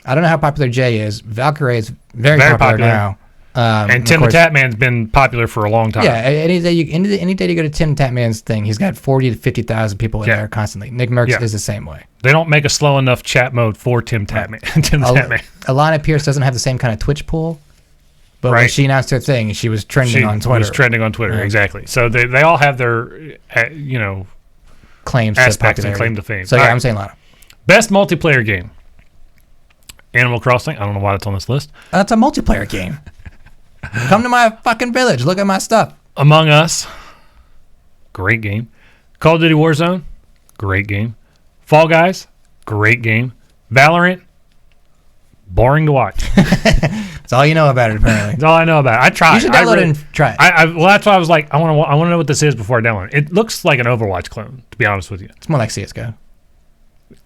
I don't know how popular Jay is. Valkyrie is very popular now. And Tim the Tatman's been popular for a long time. Yeah, any day you go to Tim Tatman's thing, he's got 40 to 50,000 people in there constantly. Nick Merckx is the same way. They don't make a slow enough chat mode for Tim Tatman. Tim the Tatman. Alana Pierce doesn't have the same kind of Twitch pool, but when she announced her thing, she was trending on Twitter. She was trending on Twitter, exactly. So they all have their, claims aspects to and claim to fame. So I'm saying Lana. Best multiplayer game. Animal Crossing. I don't know why that's on this list. That's a multiplayer game. Come to my fucking village. Look at my stuff. Among Us. Great game. Call of Duty Warzone. Great game. Fall Guys. Great game. Valorant. Boring to watch. That's all you know about it, apparently. That's all I know about it. I tried. You should download it and try it. Well, that's why I was like, I want to know what this is before I download it. It looks like an Overwatch clone, to be honest with you. It's more like CSGO.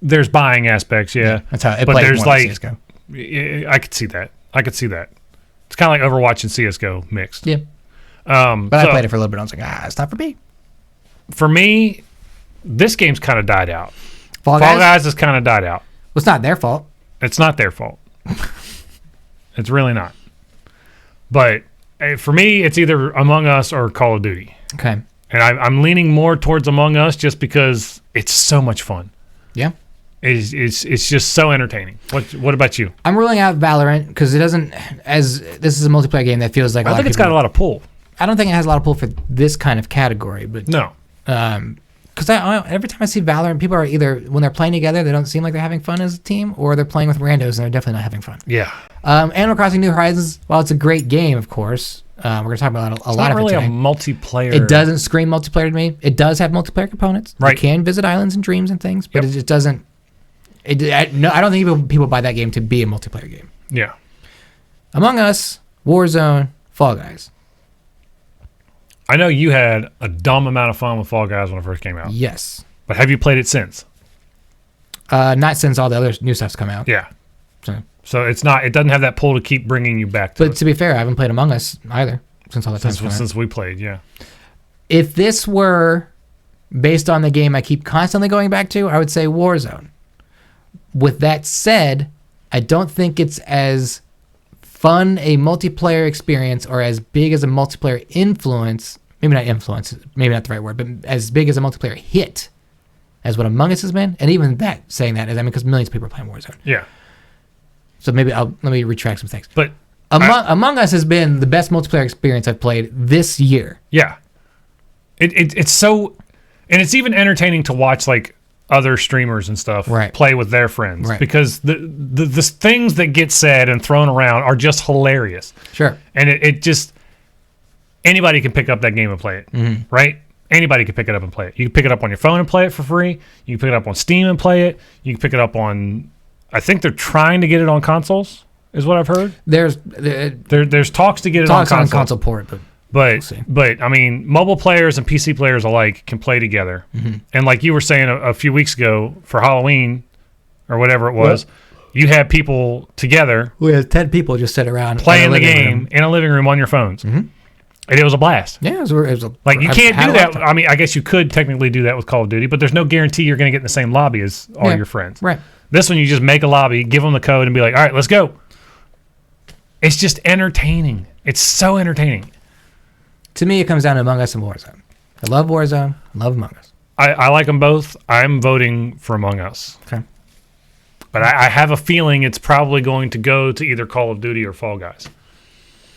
There's buying aspects, yeah. That's how it but plays there's more like CSGO. I could see that. It's kind of like Overwatch and CSGO mixed. Yeah. But I played it for a little bit. I was like, it's not for me. For me, this game's kind of died out. Fall Guys has kind of died out. Well, it's not their fault. It's not their fault. It's really not. But for me, it's either Among Us or Call of Duty. Okay. And I'm leaning more towards Among Us just because it's so much fun. Yeah. It's just so entertaining. What about you? I'm ruling out Valorant because it doesn't. As this is a multiplayer game that feels like I think it's got a lot of pull. I don't think it has a lot of pull for this kind of category, but No. because every time I see Valorant, people are either when they're playing together, they don't seem like they're having fun as a team, or they're playing with randos and they're definitely not having fun. Yeah. Animal Crossing New Horizons, while it's a great game, of course, we're going to talk about a lot of really it today. a multiplayer. It doesn't scream multiplayer to me. It does have multiplayer components. Right. You can visit islands and dreams and things, but it just doesn't. I don't think people buy that game to be a multiplayer game. Yeah. Among Us, Warzone, Fall Guys. I know you had a dumb amount of fun with Fall Guys when it first came out. Yes. But have you played it since? Not since all the other new stuff's come out. Yeah. So it doesn't have that pull to keep bringing you back to But it. to be fair, I haven't played Among Us either since all the time. Since we played, yeah. If this were based on the game I keep constantly going back to, I would say Warzone. With that said, I don't think it's as fun a multiplayer experience or as big as a multiplayer influence, maybe not influence, maybe not the right word, but as big as a multiplayer hit as what Among Us has been. And even that, saying that, is because millions of people are playing Warzone. Yeah. So maybe let me retract some things. But Among Us has been the best multiplayer experience I've played this year. yeah. It's so, and it's even entertaining to watch like other streamers and stuff play with their friends because the things that get said and thrown around are just hilarious. Sure. And it just, anybody can pick up that game and play it, right? Anybody can pick it up and play it. You can pick it up on your phone and play it for free. You can pick it up on Steam and play it. You can pick it up on, I think they're trying to get it on consoles, is what I've heard. There's talks to get it on console. On console port, but I mean, mobile players and PC players alike can play together. And like you were saying a few weeks ago for Halloween or whatever it was, you had people together. We had 10 people just sit around playing the game in a living room on your phones. And it was a blast. Yeah, it was like you can't do that. I mean, I guess you could technically do that with Call of Duty, but there's no guarantee you're going to get in the same lobby as all your friends. Right. This one, you just make a lobby, give them the code, and be like, all right, let's go. It's just entertaining. It's so entertaining. To me, it comes down to Among Us and Warzone. I love Warzone. I love Among Us. I like them both. I'm voting for Among Us. Okay. But I have a feeling it's probably going to go to either Call of Duty or Fall Guys.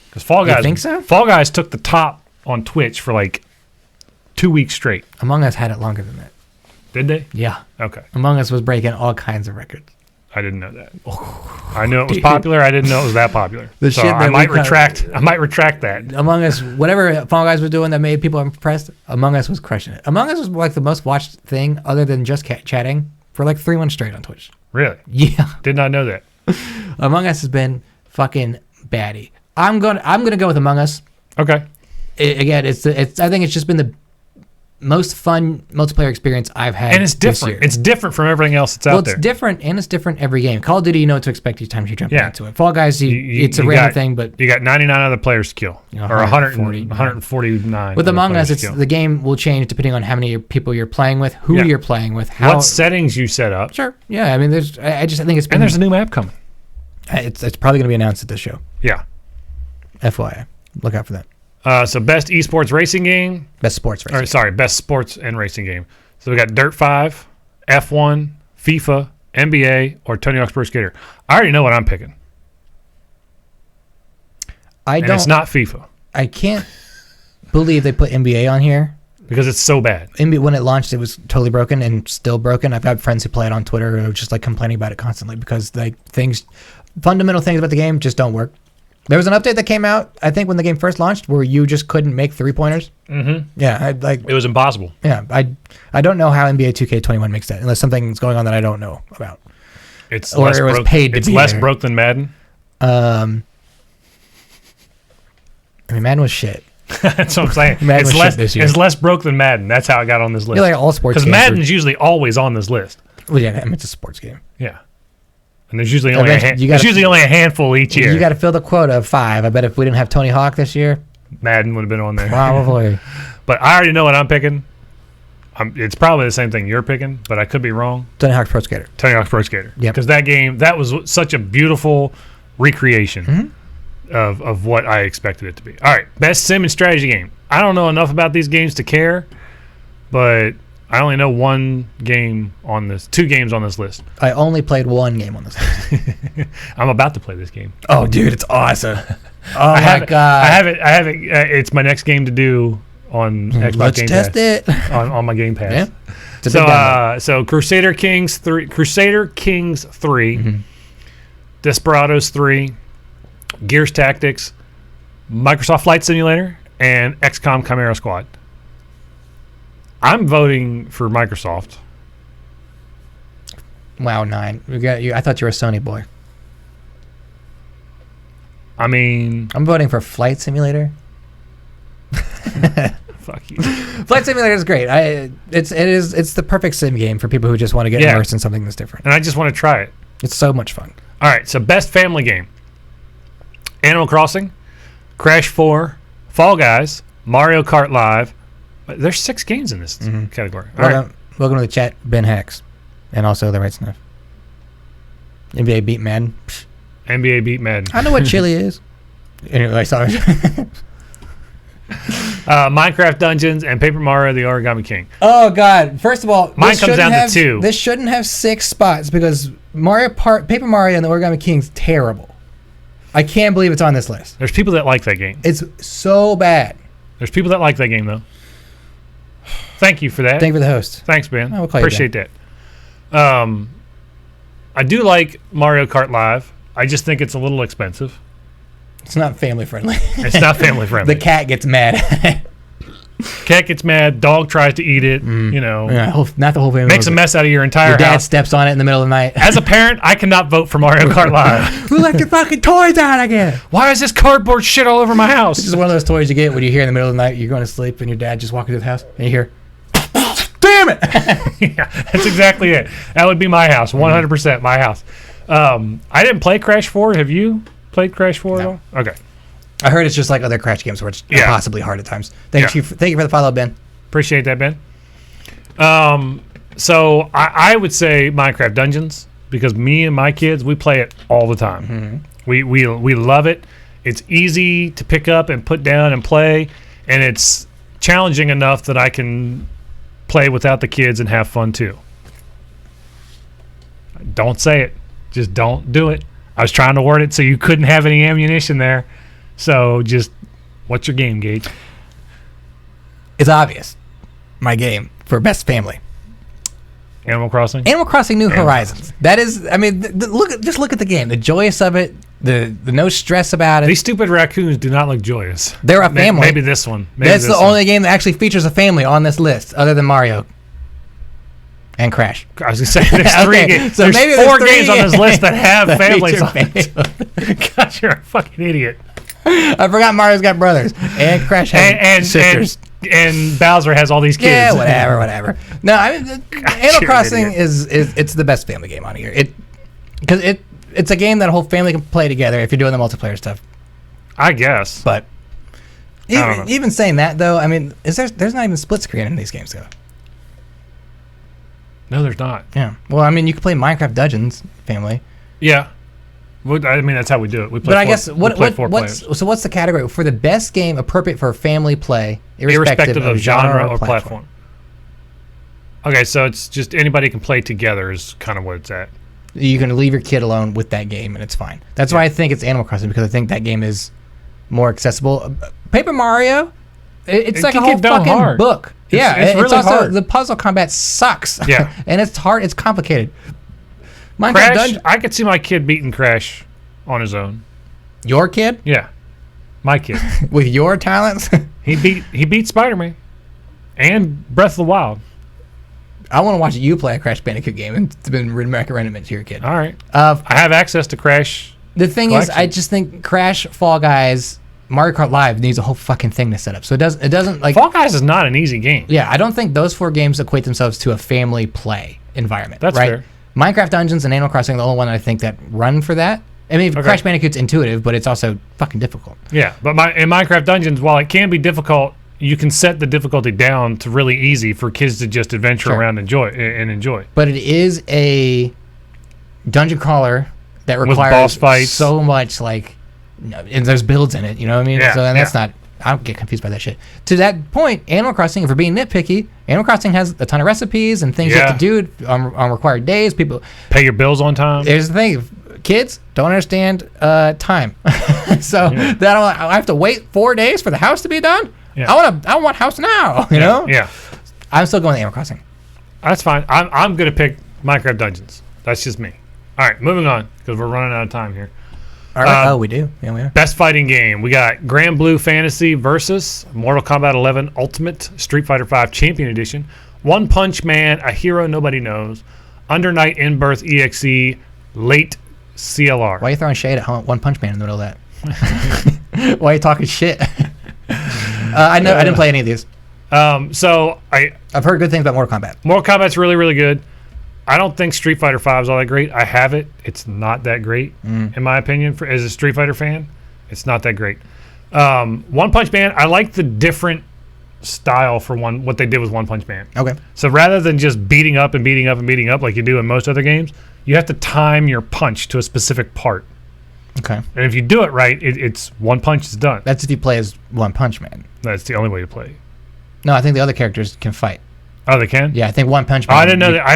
Because Fall Guys, you think so? Fall Guys took the top on Twitch for like 2 weeks straight. Among Us had it longer than that. Did they? Yeah. Okay. Among Us was breaking all kinds of records. I didn't know that. I knew it was popular. I didn't know it was that popular. So I might retract that. Among Us, whatever Fall Guys was doing that made people impressed, Among Us was crushing it. Among Us was like the most watched thing other than just chatting for like 3 months straight on Twitch. Really? Yeah. Did not know that. Among Us has been fucking baddie. I'm gonna go with Among Us. Okay. Again, it's I think it's just been the most fun multiplayer experience I've had. And it's different. It's different from everything else that's out there. Well, it's different, and it's different every game. Call of Duty, you know what to expect each time you jump into it. Fall Guys, it's a random thing, but you got 99 other players to kill, or 149. With Among Us, the game will change depending on how many people you're playing with, who you're playing with, what settings you set up. Sure. Yeah. I mean, I think it's been, and there's a new map coming. It's probably going to be announced at this show. Yeah. FYI, look out for that. So best esports racing game. Best sports racing. Best sports and racing game. So we got Dirt 5, F1, FIFA, NBA, or Tony Hawk's Pro Skater. I already know what I'm picking. It's not FIFA. I can't believe they put NBA on here. Because it's so bad. NBA, when it launched, it was totally broken and still broken. I've got friends who play it on Twitter who are just like complaining about it constantly because like fundamental things about the game just don't work. There was an update that came out, I think, when the game first launched, where you just couldn't make 3-pointers. Mm-hmm. Yeah, it was impossible. Yeah, I don't know how NBA 2K21 makes that, unless something's going on that I don't know about. It's less broke than Madden. I mean, Madden was shit. That's what I'm saying. It's less broke than Madden. That's how it got on this list. Yeah, like all sports games. Because Madden's usually always on this list. Well, yeah, I mean, it's a sports game. Yeah. And there's usually only a handful each year. You got to fill the quota of 5. I bet if we didn't have Tony Hawk this year, Madden would have been on there. Probably. But I already know what I'm picking. It's probably the same thing you're picking, but I could be wrong. Tony Hawk's Pro Skater. Tony Hawk's Pro Skater. Yeah. Because that game, that was such a beautiful recreation of what I expected it to be. All right, best sim and strategy game. I don't know enough about these games to care, but I only know one game on this, 2 games on this list. I only played one game on this list. I'm about to play this game. Oh, dude, it's awesome. Oh, my God. I have it. It's my next game to do on Xbox Let's Game test Pass. it. On my Game Pass. Yeah. It's a big download. So Crusader Kings 3, Desperados 3, Gears Tactics, Microsoft Flight Simulator, and XCOM Chimera Squad. I'm voting for Microsoft. Wow, 9. We got you. I thought you were a Sony boy. I mean, I'm voting for Flight Simulator. fuck you. Flight Simulator is great. It's the perfect sim game for people who just want to get immersed in something that's different. And I just want to try it. It's so much fun. All right, so best family game: Animal Crossing, Crash 4, Fall Guys, Mario Kart Live. There's 6 games in this category. All right. Welcome to the chat, Ben Hex, and also the right snuff. NBA beat Madden. Psh. NBA beat Madden. I know what chili is. Anyway, sorry. Minecraft Dungeons and Paper Mario: The Origami King. Oh God! First of all, mine comes down to 2. This shouldn't have 6 spots because Paper Mario and the Origami King's terrible. I can't believe it's on this list. There's people that like that game. It's so bad. There's people that like that game though. Thank you for that. Thank you for the host. Thanks, Ben. We'll call you Appreciate that. I do like Mario Kart Live. I just think it's a little expensive. It's not family friendly. It's not family friendly. The cat gets mad. Cat gets mad. Dog tries to eat it. You know, not the whole family. Makes a mess out of your entire Your dad house. steps on it in the middle of the night. As a parent, I cannot vote for Mario Kart Live. Who left your fucking toys out again? Why is this cardboard shit all over my house? This is one of those toys you get when you hear in the middle of the night you're going to sleep and your dad just walking to the house and you hear, "Damn it!" Yeah, that's exactly it. That would be my house. 100% my house. I didn't play Crash 4. Have you played Crash 4 at all? Okay. I heard it's just like other Crash games where it's impossibly hard at times. Thank you for the follow, Ben. Appreciate that, Ben. So I would say Minecraft Dungeons because me and my kids, we play it all the time. We love it. It's easy to pick up and put down and play, and it's challenging enough that I can play without the kids and have fun too. Don't say it. Just don't do it. I was trying to word it so you couldn't have any ammunition there. So just, what's your game, Gage? It's obvious. My game for best family. Animal Crossing? Animal Crossing New Horizons. That is, I mean, just look at the game. The joyous of it, the no stress about it. These stupid raccoons do not look joyous. They're a family. Maybe this one. That's the only game that actually features a family on this list, other than Mario and Crash. I was going to say, there's 3 games. So there's 4 games on this list that have families on it. God, you're a fucking idiot. I forgot Mario's got brothers. And Crash has sisters. And Bowser has all these kids. Yeah, whatever. No, I mean, Animal Crossing is it's the best family game on here. Because it's a game that a whole family can play together if you're doing the multiplayer stuff. I guess. But even saying that though, I mean, there's not even split screen in these games though. No, there's not. Yeah. Well, I mean, you can play Minecraft Dungeons family. Yeah. Well, I mean, that's how we do it. We play. But I guess what's the category for the best game appropriate for family play, irrespective of genre or platform? Okay, so it's just anybody can play together is kind of what it's at. You can leave your kid alone with that game and it's fine. That's why I think it's Animal Crossing, because I think that game is more accessible. Paper Mario, it's like a whole fucking book. It's really also hard. The puzzle combat sucks. Yeah. And it's hard. It's complicated. Crash, I could see my kid beating Crash on his own. Your kid? Yeah, my kid. With your talents? He beat Spider-Man and Breath of the Wild. I want to watch you play a Crash Bandicoot game and it's been recommended to your kid. All right. I have access to Crash. The thing is, I just think Crash, Fall Guys, Mario Kart Live needs a whole fucking thing to set up. So it doesn't like Fall Guys is not an easy game. Yeah, I don't think those 4 games equate themselves to a family play environment. That's right? fair. Minecraft Dungeons and Animal Crossing are the only one I think that run for that. I mean, Crash Bandicoot's intuitive, but it's also fucking difficult. Yeah, but in Minecraft Dungeons, while it can be difficult, you can set the difficulty down to really easy for kids to just adventure around and enjoy. But it is a dungeon crawler that requires boss fights. so much, like, and there's builds in it, you know what I mean? Yeah, so that's not I don't get confused by that shit. To that point, Animal Crossing, if we're being nitpicky, Animal Crossing has a ton of recipes and things you have to do on required days. People pay your bills on time. Here's the thing. Kids don't understand time. So that I have to wait 4 days for the house to be done. Yeah. I want house now, you know? Yeah. I'm still going with Animal Crossing. That's fine. I'm going to pick Minecraft Dungeons. That's just me. All right, moving on because we're running out of time here. All right. We do. Yeah, we are. Best fighting game. We got Grand Blue Fantasy versus Mortal Kombat 11 Ultimate Street Fighter V Champion Edition, One Punch Man, A Hero Nobody Knows, Under Night In Birth EXE, Late CLR. Why are you throwing shade at One Punch Man in the middle of that? Why are you talking shit? I didn't play any of these. So I've heard good things about Mortal Kombat. Mortal Kombat's really, really good. I don't think Street Fighter V is all that great. I have it. It's not that great, in my opinion. As a Street Fighter fan, it's not that great. One Punch Man, I like the different style for what they did with One Punch Man. Okay. So rather than just beating up and beating up and beating up like you do in most other games, you have to time your punch to a specific part. Okay. And if you do it right, it's one punch is done. That's if you play as One Punch Man. That's the only way to play. No, I think the other characters can fight. Oh, they can? Yeah, I think One Punch Man. Oh, I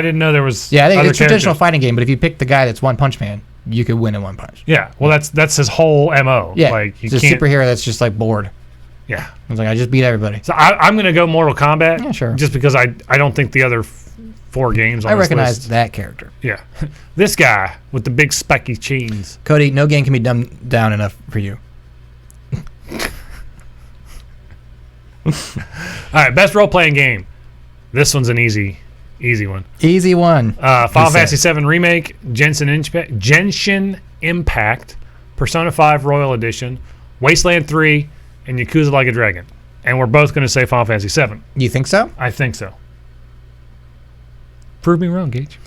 didn't know there was. Yeah, I think it's a traditional fighting game, but if you pick the guy that's One Punch Man, you could win in one punch. Yeah, well, that's his whole MO. Yeah, like he's a superhero that's just like bored. Yeah, He's like, I just beat everybody. So I'm gonna go Mortal Kombat. Yeah, sure. Just because I don't think the other 4 games on I this recognize list. that character. Yeah, this guy with the big spiky chains. Cody, no game can be dumbed down enough for you. All right, best role playing game. This one's an easy one. Easy one. Final Fantasy VII Remake, Genshin Impact, Persona 5 Royal Edition, Wasteland 3, and Yakuza Like a Dragon. And we're both going to say Final Fantasy VII. You think so? I think so. Prove me wrong, Gage.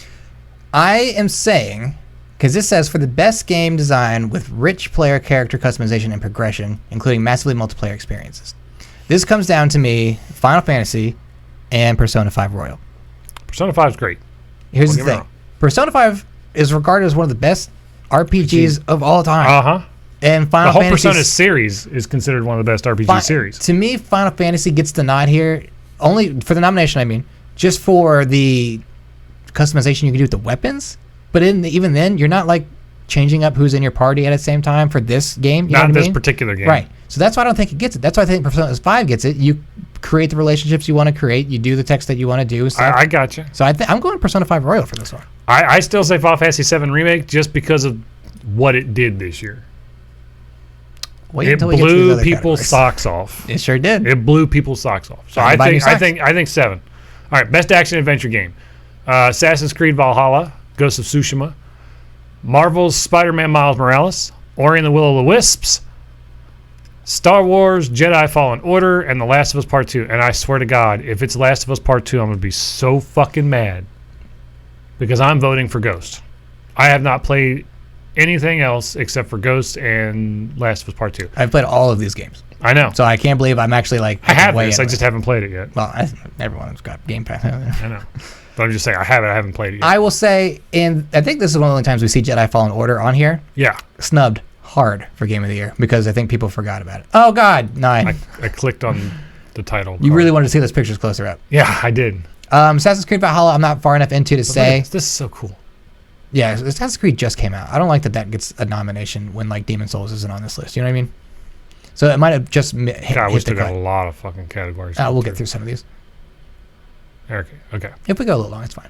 I am saying, because this says for the best game design with rich player character customization and progression, including massively multiplayer experiences. This comes down to me, Final Fantasy and Persona 5 Royal. Persona 5 is great. Here's the thing. Persona 5 is regarded as one of the best RPGs of all time. Uh-huh. And Final the whole Fantasy Persona series is considered one of the best RPG series. To me, Final Fantasy gets the nod here, only for the nomination, I mean, just for the customization you can do with the weapons. But even then, you're not like changing up who's in your party at the same time for this game. You know what I this mean? particular game. Right. So that's why I don't think it gets it. That's why I think Persona 5 gets it. You create the relationships you want to create. You do the text that you want to do. I got you. So I'm going Persona 5 Royal for this one. I still say Final Fantasy VII Remake just because of what it did this year. It blew people's socks off. It sure did. It blew people's socks off. So I think 7. All right, best action adventure game. Assassin's Creed Valhalla, Ghost of Tsushima, Marvel's Spider-Man Miles Morales, Ori and the Will of the Wisps, Star Wars Jedi Fallen Order, and The Last of Us Part 2. And I swear to God, if it's Last of Us Part 2, I'm going to be so fucking mad because I'm voting for Ghost. I have not played anything else except for Ghost and Last of Us Part 2. I've played all of these games. I know. So I can't believe I'm actually like... I have this. I just haven't played it yet. Well, everyone's got Game Pass. I know. But I'm just saying, I haven't played it yet. I will say, and I think this is one of the only times we see Jedi Fallen Order on here. Yeah. Snubbed hard for Game of the Year because I think people forgot about it. Oh, God. 9. I clicked on the title. You really wanted to see those pictures closer up. Yeah, I did. Assassin's Creed Valhalla, I'm not far enough into to say. This is so cool. Yeah, Assassin's Creed just came out. I don't like that gets a nomination when like Demon Souls isn't on this list. You know what I mean? So it might have just hit God, we the still got cut. a lot of fucking categories. We'll get through some of these. Okay. If we go a little long, it's fine.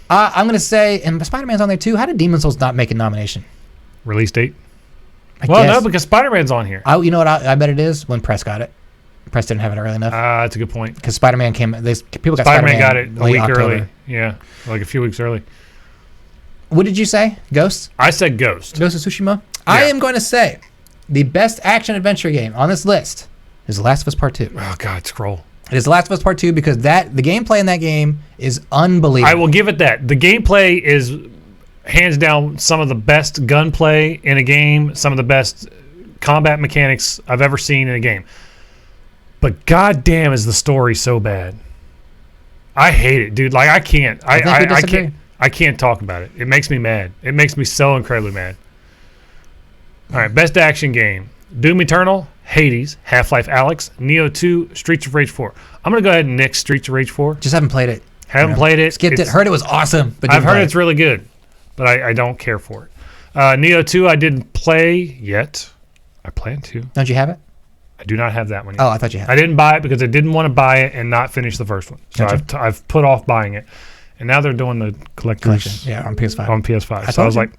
I'm going to say, and Spider-Man's on there too. How did Demon Souls not make a nomination? Release date? I guess. No, because Spider-Man's on here. You know what? I bet it is when Press got it. Press didn't have it early enough. That's a good point. Because Spider-Man came. People got Spider-Man got it a week October. early. Yeah, like a few weeks early. What did you say? Ghost? I said Ghost. Ghost of Tsushima? Yeah. I am going to say the best action adventure game on this list is The Last of Us Part 2. Oh, God, scroll. It is The Last of Us Part 2 because the gameplay in that game is unbelievable. I will give it that. The gameplay is hands down some of the best gunplay in a game, some of the best combat mechanics I've ever seen in a game. But goddamn, is the story so bad? I hate it, dude. Like I can't. I can't talk about it. It makes me mad. It makes me so incredibly mad. All right, best action game. Doom Eternal, Hades, Half-Life Alyx, Neo 2, Streets of Rage 4. I'm going to go ahead and nix Streets of Rage 4. Just haven't played it. Haven't played it. Skipped it. Heard it was awesome, but I've heard it's really good, but I don't care for it. Neo 2 I didn't play yet. I plan to. Don't you have it? I do not have that one yet. Oh, I thought you had I didn't buy it because I didn't want to buy it and not finish the first one. So Gotcha. I've put off buying it. And now they're doing the collectors Yeah, on PS5. on PS5. I So I was told like,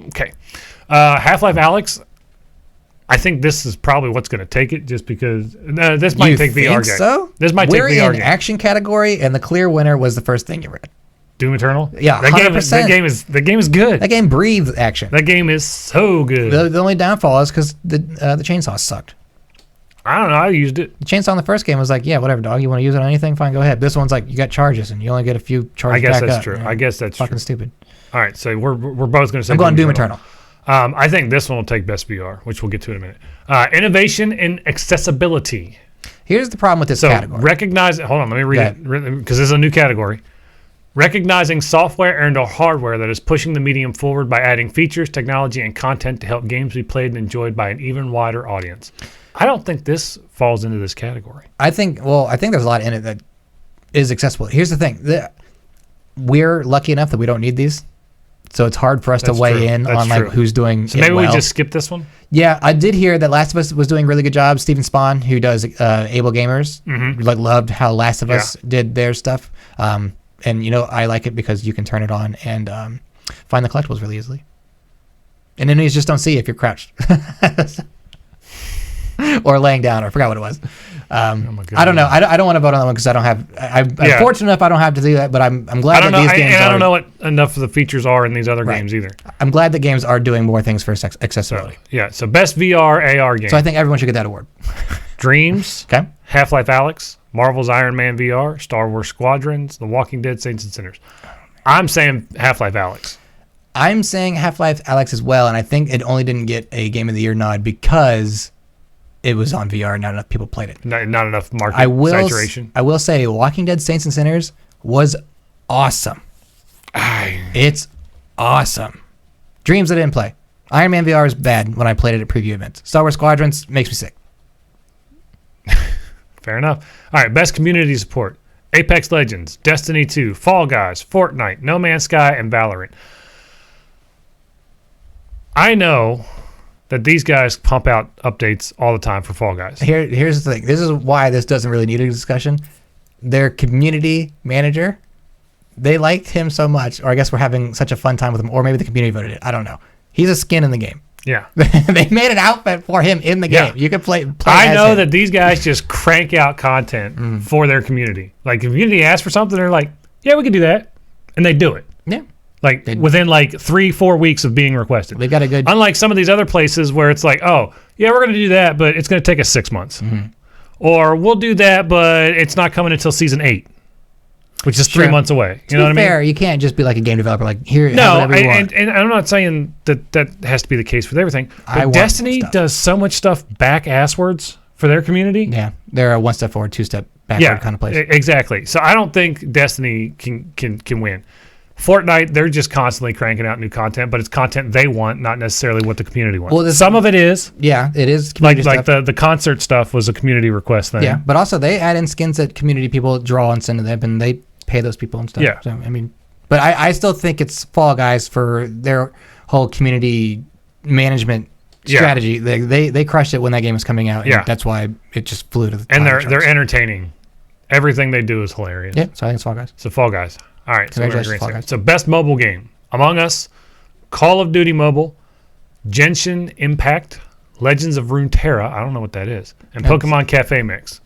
okay. Half-Life Alyx, I think this is probably what's going to take it just because this might You take VR think game. so? This might We're take VR in game. action category, and the clear winner was the first thing you read. Doom Eternal? Yeah, that 100%. game is good. That game breathes action. That game is so good. The only downfall is because the chainsaw sucked. I don't know. I used it. The chainsaw in the first game was like, yeah, whatever, dog. You want to use it on anything? Fine, go ahead. This one's like, you got charges, and you only get a few charges I guess back that's up. true. You know? I guess that's Fucking true. stupid. All right, so we're both going to say I'm going Doom Eternal. I think this one will take Best VR, which we'll get to in a minute. Innovation and accessibility. Here's the problem with this So category. recognize. Hold on, let me read it because this is a new category. Recognizing software and or hardware that is pushing the medium forward by adding features, technology, and content to help games be played and enjoyed by an even wider audience. I don't think this falls into this category. I think there's a lot in it that is accessible. Here's the thing. We're lucky enough that we don't need these. So it's hard for us to weigh in on like who's doing so it maybe well. we just skip this one? Yeah, I did hear that Last of Us was doing a really good job. Steven Spahn, who does Able Gamers, like loved how Last of Us did their stuff. And you know, I like it because you can turn it on and find the collectibles really easily. And enemies just don't see if you're crouched or laying down, or I forgot what it was. I don't know. I don't want to vote on that one because I don't have. I'm fortunate enough I don't have to do that, but I'm glad that these games. I don't know what enough of the features are in these other games either. I'm glad that games are doing more things for accessibility. So best VR AR game. So I think everyone should get that award. Dreams. Okay. Half-Life Alyx, Marvel's Iron Man VR, Star Wars Squadrons, The Walking Dead, Saints and Sinners. I'm saying Half-Life Alyx. I'm saying Half-Life Alyx as well, and I think it only didn't get a Game of the Year nod because it was on VR and not enough people played it. Not enough market saturation. I will say Walking Dead, Saints and Sinners was awesome. It's awesome. Dreams I didn't play. Iron Man VR is bad when I played it at preview events. Star Wars Squadrons makes me sick. Fair enough. All right, best community support. Apex Legends, Destiny 2, Fall Guys, Fortnite, No Man's Sky, and Valorant. I know that these guys pump out updates all the time for Fall Guys. Here's the thing. This is why this doesn't really need a discussion. Their community manager, they liked him so much, or I guess we're having such a fun time with him, or maybe the community voted it. I don't know. He's a skin in the game. Yeah. They made an outfit for him in the game. You could play I know as him. that these guys just crank out content for their community. Like, if community asks for something, they're like, yeah, we can do that. And they do it. Yeah. Like, within like 3-4 weeks of being requested. They've got a good... Unlike some of these other places where it's like, oh, yeah, we're going to do that, but it's going to take us 6 months. Or we'll do that, but it's not coming until season 8. Which is 3 months away. You know what I mean? Fair, you can't just be like a game developer, like, here, have No, whatever you want. and I'm not saying that has to be the case with everything. I But want Destiny stuff. does so much stuff back-asswards for their community. Yeah, they're a one step forward, two step backward kind of place. Exactly. So I don't think Destiny can win. Fortnite, they're just constantly cranking out new content, but it's content they want, not necessarily what the community wants. Well, some of it is. Yeah, it is Like community stuff. the concert stuff was a community request thing. Yeah, but also they add in skins that community people draw and send to them, and they pay those people and stuff. Yeah. So, I mean, but I still think it's Fall Guys for their whole community management strategy. They crushed it when that game was coming out. And that's why it just flew to the top. And they're entertaining. Everything they do is hilarious. Yeah, so I think it's Fall Guys. So Fall Guys. All right. Congratulations, Fall Guys. So best mobile game. Among Us, Call of Duty Mobile, Genshin Impact, Legends of Runeterra, I don't know what that is, and Pokemon Cafe Mix.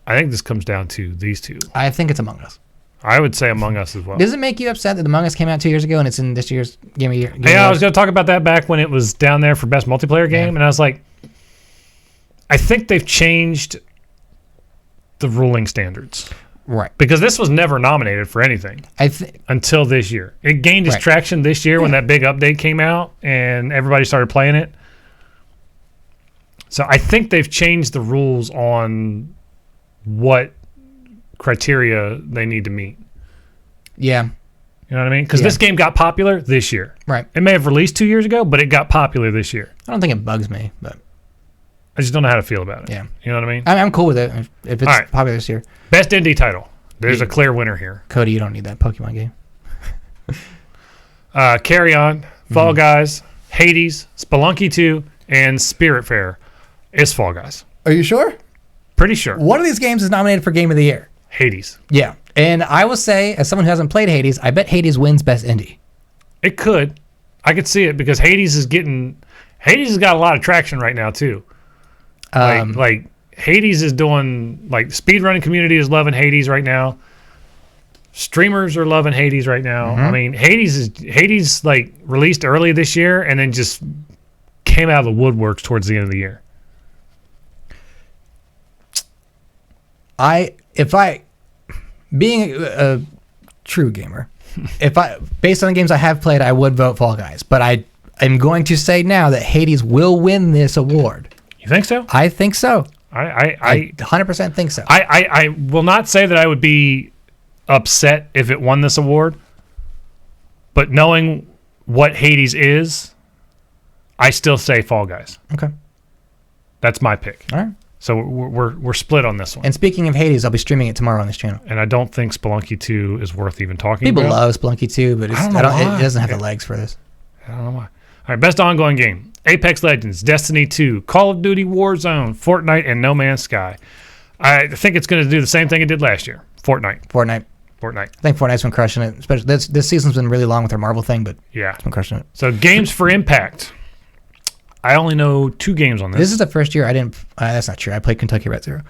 I think this comes down to these two. I think it's Among Us. I would say Among Us as well. Does it make you upset that Among Us came out 2 years ago and it's in this year's Game of Year? I was going to talk about that back when it was down there for best multiplayer game, and I was like, I think they've changed the ruling standards. Right. Because this was never nominated for anything until this year. It gained its traction this year when that big update came out and everybody started playing it. So I think they've changed the rules on what criteria they need to meet. Yeah. You know what I mean? Because this game got popular this year. Right. It may have released 2 years ago, but it got popular this year. I don't think it bugs me, but I just don't know how to feel about it. yeah. You know what I mean? I'm cool with it if it's popular this year. Best indie title. There's a clear winner here. Cody, you don't need that Pokemon game. Carry On, Fall Guys, Hades, Spelunky 2, and Spiritfarer. It's Fall Guys. Are you sure? Pretty sure. One of these games is nominated for Game of the Year. Hades. Yeah. And I will say, as someone who hasn't played Hades, I bet Hades wins Best Indie. It could. I could see it because Hades has got a lot of traction right now too. Like Hades is doing, like, the speedrunning community is loving Hades right now. Streamers are loving Hades right now. I mean, Hades like released early this year and then just came out of the woodworks towards the end of the year. Being a true gamer, based on the games I have played, I would vote Fall Guys. But I'm going to say now that Hades will win this award. You think so? I think so. I 100% think so. I will not say that I would be upset if it won this award, but knowing what Hades is, I still say Fall Guys. Okay. That's my pick. All right. So we're split on this one. And speaking of Hades, I'll be streaming it tomorrow on this channel. And I don't think Spelunky 2 is worth even talking People about. love Spelunky 2, but it doesn't have the legs for this. I don't know why. All right, best ongoing game. Apex Legends, Destiny 2, Call of Duty Warzone, Fortnite, and No Man's Sky. I think it's going to do the same thing it did last year. Fortnite. I think Fortnite's been crushing it. Especially this season's been really long with their Marvel thing, but yeah, it's been crushing it. So games for impact. I only know 2 games on this. This is the first year I didn't. That's not true. I played Kentucky Red Zero.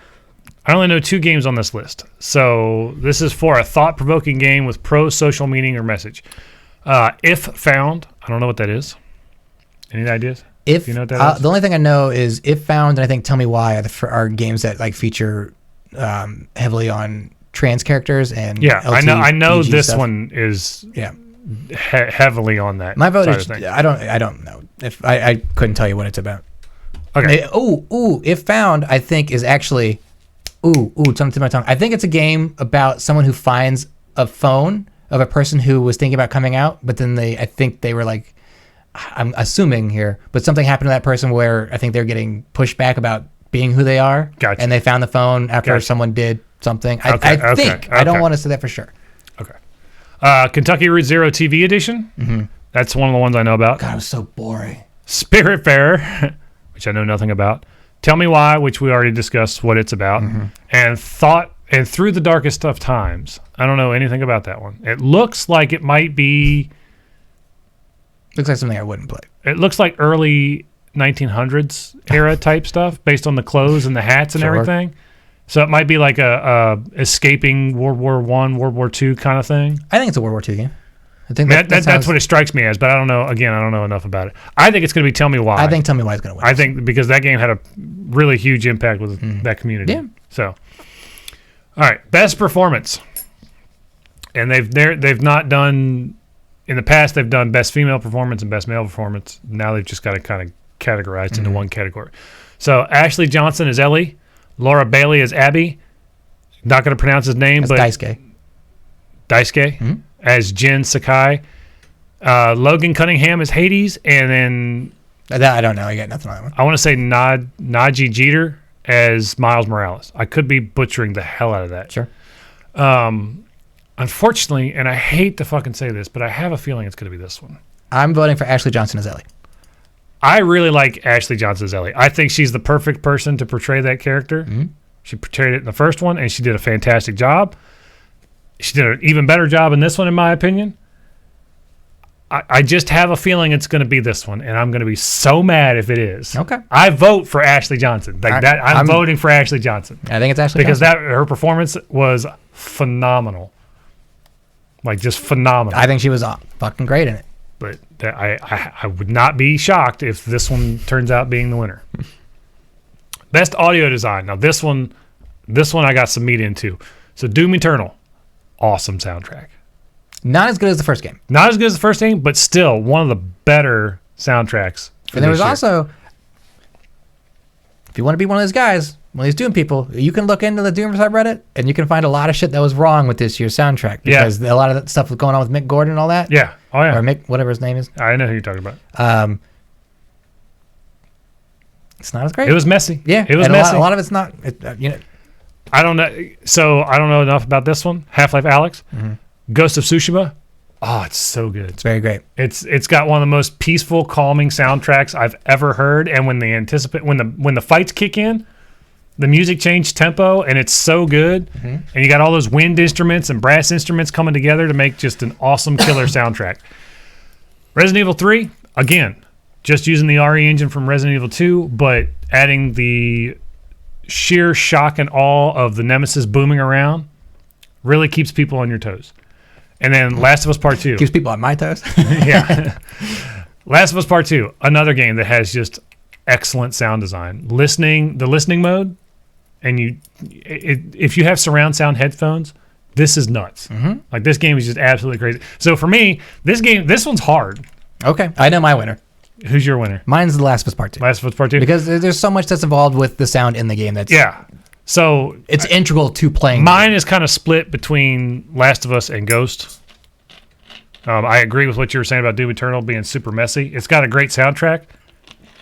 I only know 2 games on this list. So this is for a thought-provoking game with pro-social meaning or message. If Found. I don't know what that is. Any ideas? Do you know what that is? The only thing I know is If Found, and I think Tell Me Why are games that like feature heavily on trans characters and I know this stuff. one is heavily on that. My vote is I don't know if I couldn't tell you what it's about. Okay. If Found, I think is actually something to my tongue. I think it's a game about someone who finds a phone of a person who was thinking about coming out, but then I think they were like, I'm assuming here, but something happened to that person where I think they're getting pushed back about being who they are. Gotcha. And they found the phone after someone did something. I think. I don't want to say that for sure. Okay. Kentucky Route Zero TV edition. Mm-hmm. That's one of the ones I know about. God, it was so boring. Spiritfarer, which I know nothing about. Tell Me Why, which we already discussed what it's about. Mm-hmm. And Through the Darkest of Times. I don't know anything about that one. It looks like it might be... Looks like something I wouldn't play. It looks like early 1900s era type stuff based on the clothes and the hats and everything. So it might be like a escaping World War I, World War II kind of thing. I think it's a World War II game. I think that's what it strikes me as, but I don't know. Again, I don't know enough about it. I think it's going to be Tell Me Why. I think Tell Me Why is going to win. I think because that game had a really huge impact with that community. Yeah. So, all right, best performance, and they've not done in the past. They've done best female performance and best male performance. Now they've just got it kind of categorized into one category. So Ashley Johnson is Ellie, Laura Bailey is Abby. Not going to pronounce his name, but Daisuke. Daisuke as Jin Sakai. Logan Cunningham is Hades, and then I don't know. I got nothing on that one. I want to say Naji Jeter as Miles Morales. I could be butchering the hell out of that. Sure. Unfortunately, and I hate to fucking say this, but I have a feeling it's going to be this one. I'm voting for Ashley Johnson as Ellie. I really like Ashley Johnson as Ellie. I think she's the perfect person to portray that character. Mm-hmm. She portrayed it in the first one, and she did a fantastic job. She did an even better job in this one, in my opinion. I just have a feeling it's going to be this one, and I'm going to be so mad if it is. Okay. I vote for Ashley Johnson. I'm voting for Ashley Johnson. I think it's Ashley because Johnson. her performance was phenomenal. Like, just phenomenal. I think she was fucking great in it. But I would not be shocked if this one turns out being the winner. Best audio design. Now, this one I got some meat into. So, Doom Eternal. Awesome soundtrack. Not as good as the first game. Not as good as the first game, but still one of the better soundtracks. And there was also, if you want to be one of those guys, Well, he's Doom people. You can look into the Doom subreddit, and you can find a lot of shit that was wrong with this year's soundtrack because a lot of that stuff was going on with Mick Gordon and all that. Yeah. Oh yeah. Or Mick, whatever his name is. I know who you're talking about. It's not as great. It was messy. Yeah, it was and messy. A lot of it's not. I don't know. So I don't know enough about this one. Half-Life Alyx, Ghost of Tsushima. Oh, it's so good. It's very great. It's got one of the most peaceful, calming soundtracks I've ever heard. And when the fights kick in, the music changes tempo, and it's so good. And you got all those wind instruments and brass instruments coming together to make just an awesome killer soundtrack. Resident Evil 3, again, just using the RE engine from Resident Evil 2, but adding the sheer shock and awe of the Nemesis booming around really keeps people on your toes. And then Last of Us Part 2. Keeps people on my toes. Yeah. Last of Us Part 2, another game that has just excellent sound design. The listening mode, and if you have surround sound headphones, this is nuts. Like, this game is just absolutely crazy. So for me, this one's hard. Okay. I know my winner. Who's your winner? Mine's The Last of Us Part 2. Last of Us Part 2? Because there's so much that's involved with the sound in the game that's... Yeah. So... It's integral to playing. Mine is kind of split between Last of Us and Ghost. I agree with what you were saying about Doom Eternal being super messy. It's got a great soundtrack.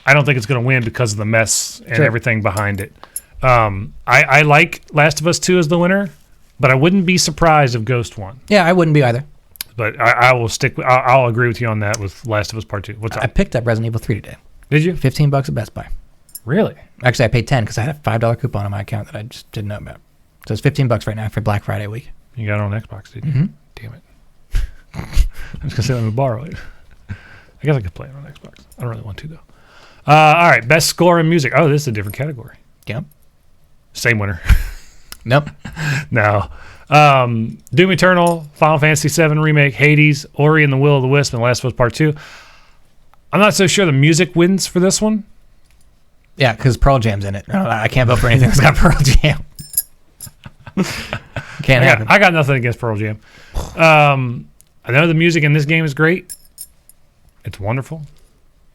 I don't think it's going to win because of the mess and everything behind it. I like Last of Us 2 as the winner, but I wouldn't be surprised if Ghost won. Yeah, I wouldn't be either. But I will stick. I'll agree with you on that with Last of Us Part 2. What's up? I picked up Resident Evil 3 today. Did you? $15 at Best Buy. Really? Actually, I paid $10 because I had a $5 coupon on my account that I just didn't know about. So it's $15 right now for Black Friday week. You got it on Xbox, did you? Damn it. I was going to say let me borrow it. I guess I could play it on Xbox. I don't really want to, though. All right. Best score in music. Oh, this is a different category. Yep. Same winner. Nope. No. Doom Eternal, Final Fantasy VII Remake, Hades, Ori and the Will of the Wisp, and Last of Us Part 2. I'm not so sure the music wins for this one. Yeah, because Pearl Jam's in it. I can't vote for anything that's got Pearl Jam. Can't happen. I got nothing against Pearl Jam. I know the music in this game is great. It's wonderful.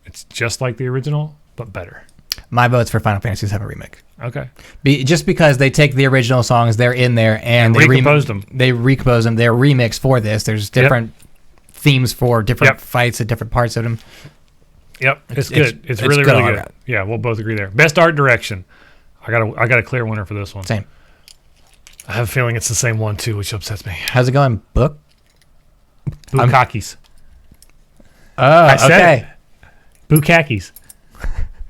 It's just like the original, but better. My vote's for Final Fantasy VII Remake. Okay. Just because they take the original songs, they're in there, and they recomposed them. They recompose them. They're remixed for this. There's different themes for different fights at different parts of them. Yep, it's good. It's really, good really good. Yeah, we'll both agree there. Best art direction. I got a clear winner for this one. Same. I have a feeling it's the same one too, which upsets me. How's it going, Book? Bukakis. Oh, I said okay. Bukakis.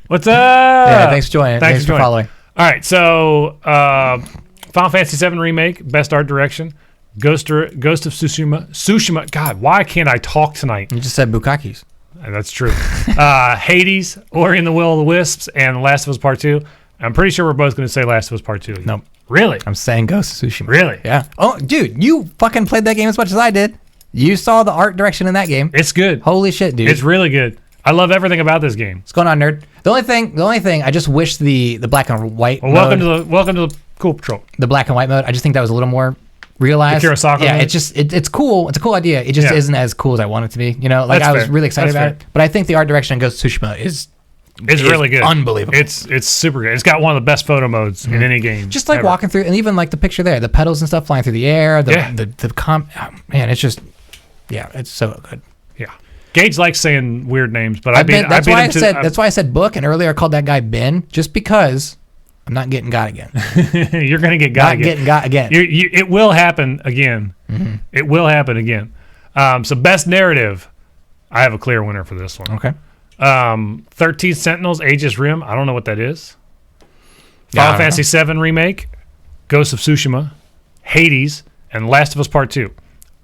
What's up? Yeah, thanks for joining. Thanks for following. All right, so Final Fantasy VII Remake, Best Art Direction, Ghost of Tsushima. God, why can't I talk tonight? You just said Bukakis. That's true. Hades, Ori and the Will of the Wisps, and Last of Us Part 2. I'm pretty sure we're both going to say Last of Us Part 2. Nope. Really? I'm saying Ghost of Tsushima. Really? Yeah. Oh, dude, you fucking played that game as much as I did. You saw the art direction in that game. It's good. Holy shit, dude. It's really good. I love everything about this game. What's going on, nerd? The only thing, I just wish the black and white mode. Welcome to the Cool Patrol. The black and white mode. I just think that was a little more realized. The Kurosawa yeah, mode? it's cool. It's a cool idea. It just isn't as cool as I want it to be. You know, like I was really excited about it. But I think the art direction in Ghost of Tsushima is really good. Unbelievable. It's super good. It's got one of the best photo modes in any game. Just like walking through, and even like the picture there, the petals and stuff flying through the air. Man, it's just, it's so good. Yeah. Gage likes saying weird names, but that's why I said Book, and earlier I called that guy Ben, just because I'm not getting got again. You're gonna get got again. Getting got again. It will happen again. It will happen again. So best narrative, I have a clear winner for this one. Okay. 13 Sentinels, Aegis Rim. I don't know what that is. Final Fantasy VII Remake, Ghost of Tsushima, Hades, and Last of Us Part 2.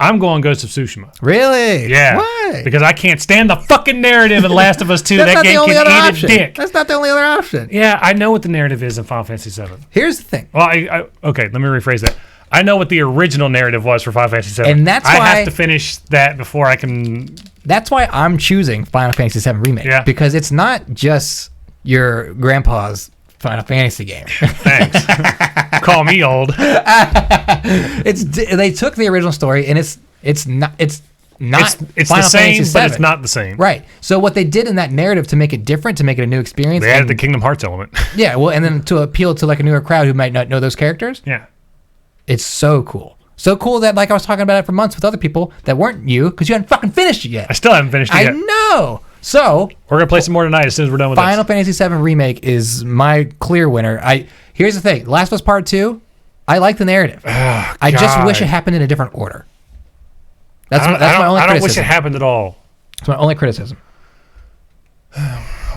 I'm going Ghost of Tsushima. Really? Yeah. Why? Because I can't stand the fucking narrative in Last of Us 2. That's that game can eat option. a dick. That's not the only other option. Yeah, I know what the narrative is in Final Fantasy VII. Here's the thing. Well, okay, let me rephrase that. I know what the original narrative was for Final Fantasy VII. And that's why I have to finish that before I can... That's why I'm choosing Final Fantasy VII Remake. Yeah. Because it's not just your grandpa's Final Fantasy game. Thanks. Call me old. They took the original story, and it's not it's Final the same, Fantasy but VII. it's not the same. Right. So what they did in that narrative to make it different, to make it a new experience, They added and- the Kingdom Hearts element. yeah, well, and then to appeal to like a newer crowd who might not know those characters, Yeah. it's so cool. So cool that like I was talking about it for months with other people that weren't you because you hadn't fucking finished it yet. I still haven't finished it I yet. know. So We're gonna play some more tonight as soon as we're done with Final this. Fantasy VII Remake is my clear winner. Here's the thing: Last of Us Part 2, I like the narrative. I just wish it happened in a different order. That's my only criticism. I don't wish it happened at all. That's my only criticism.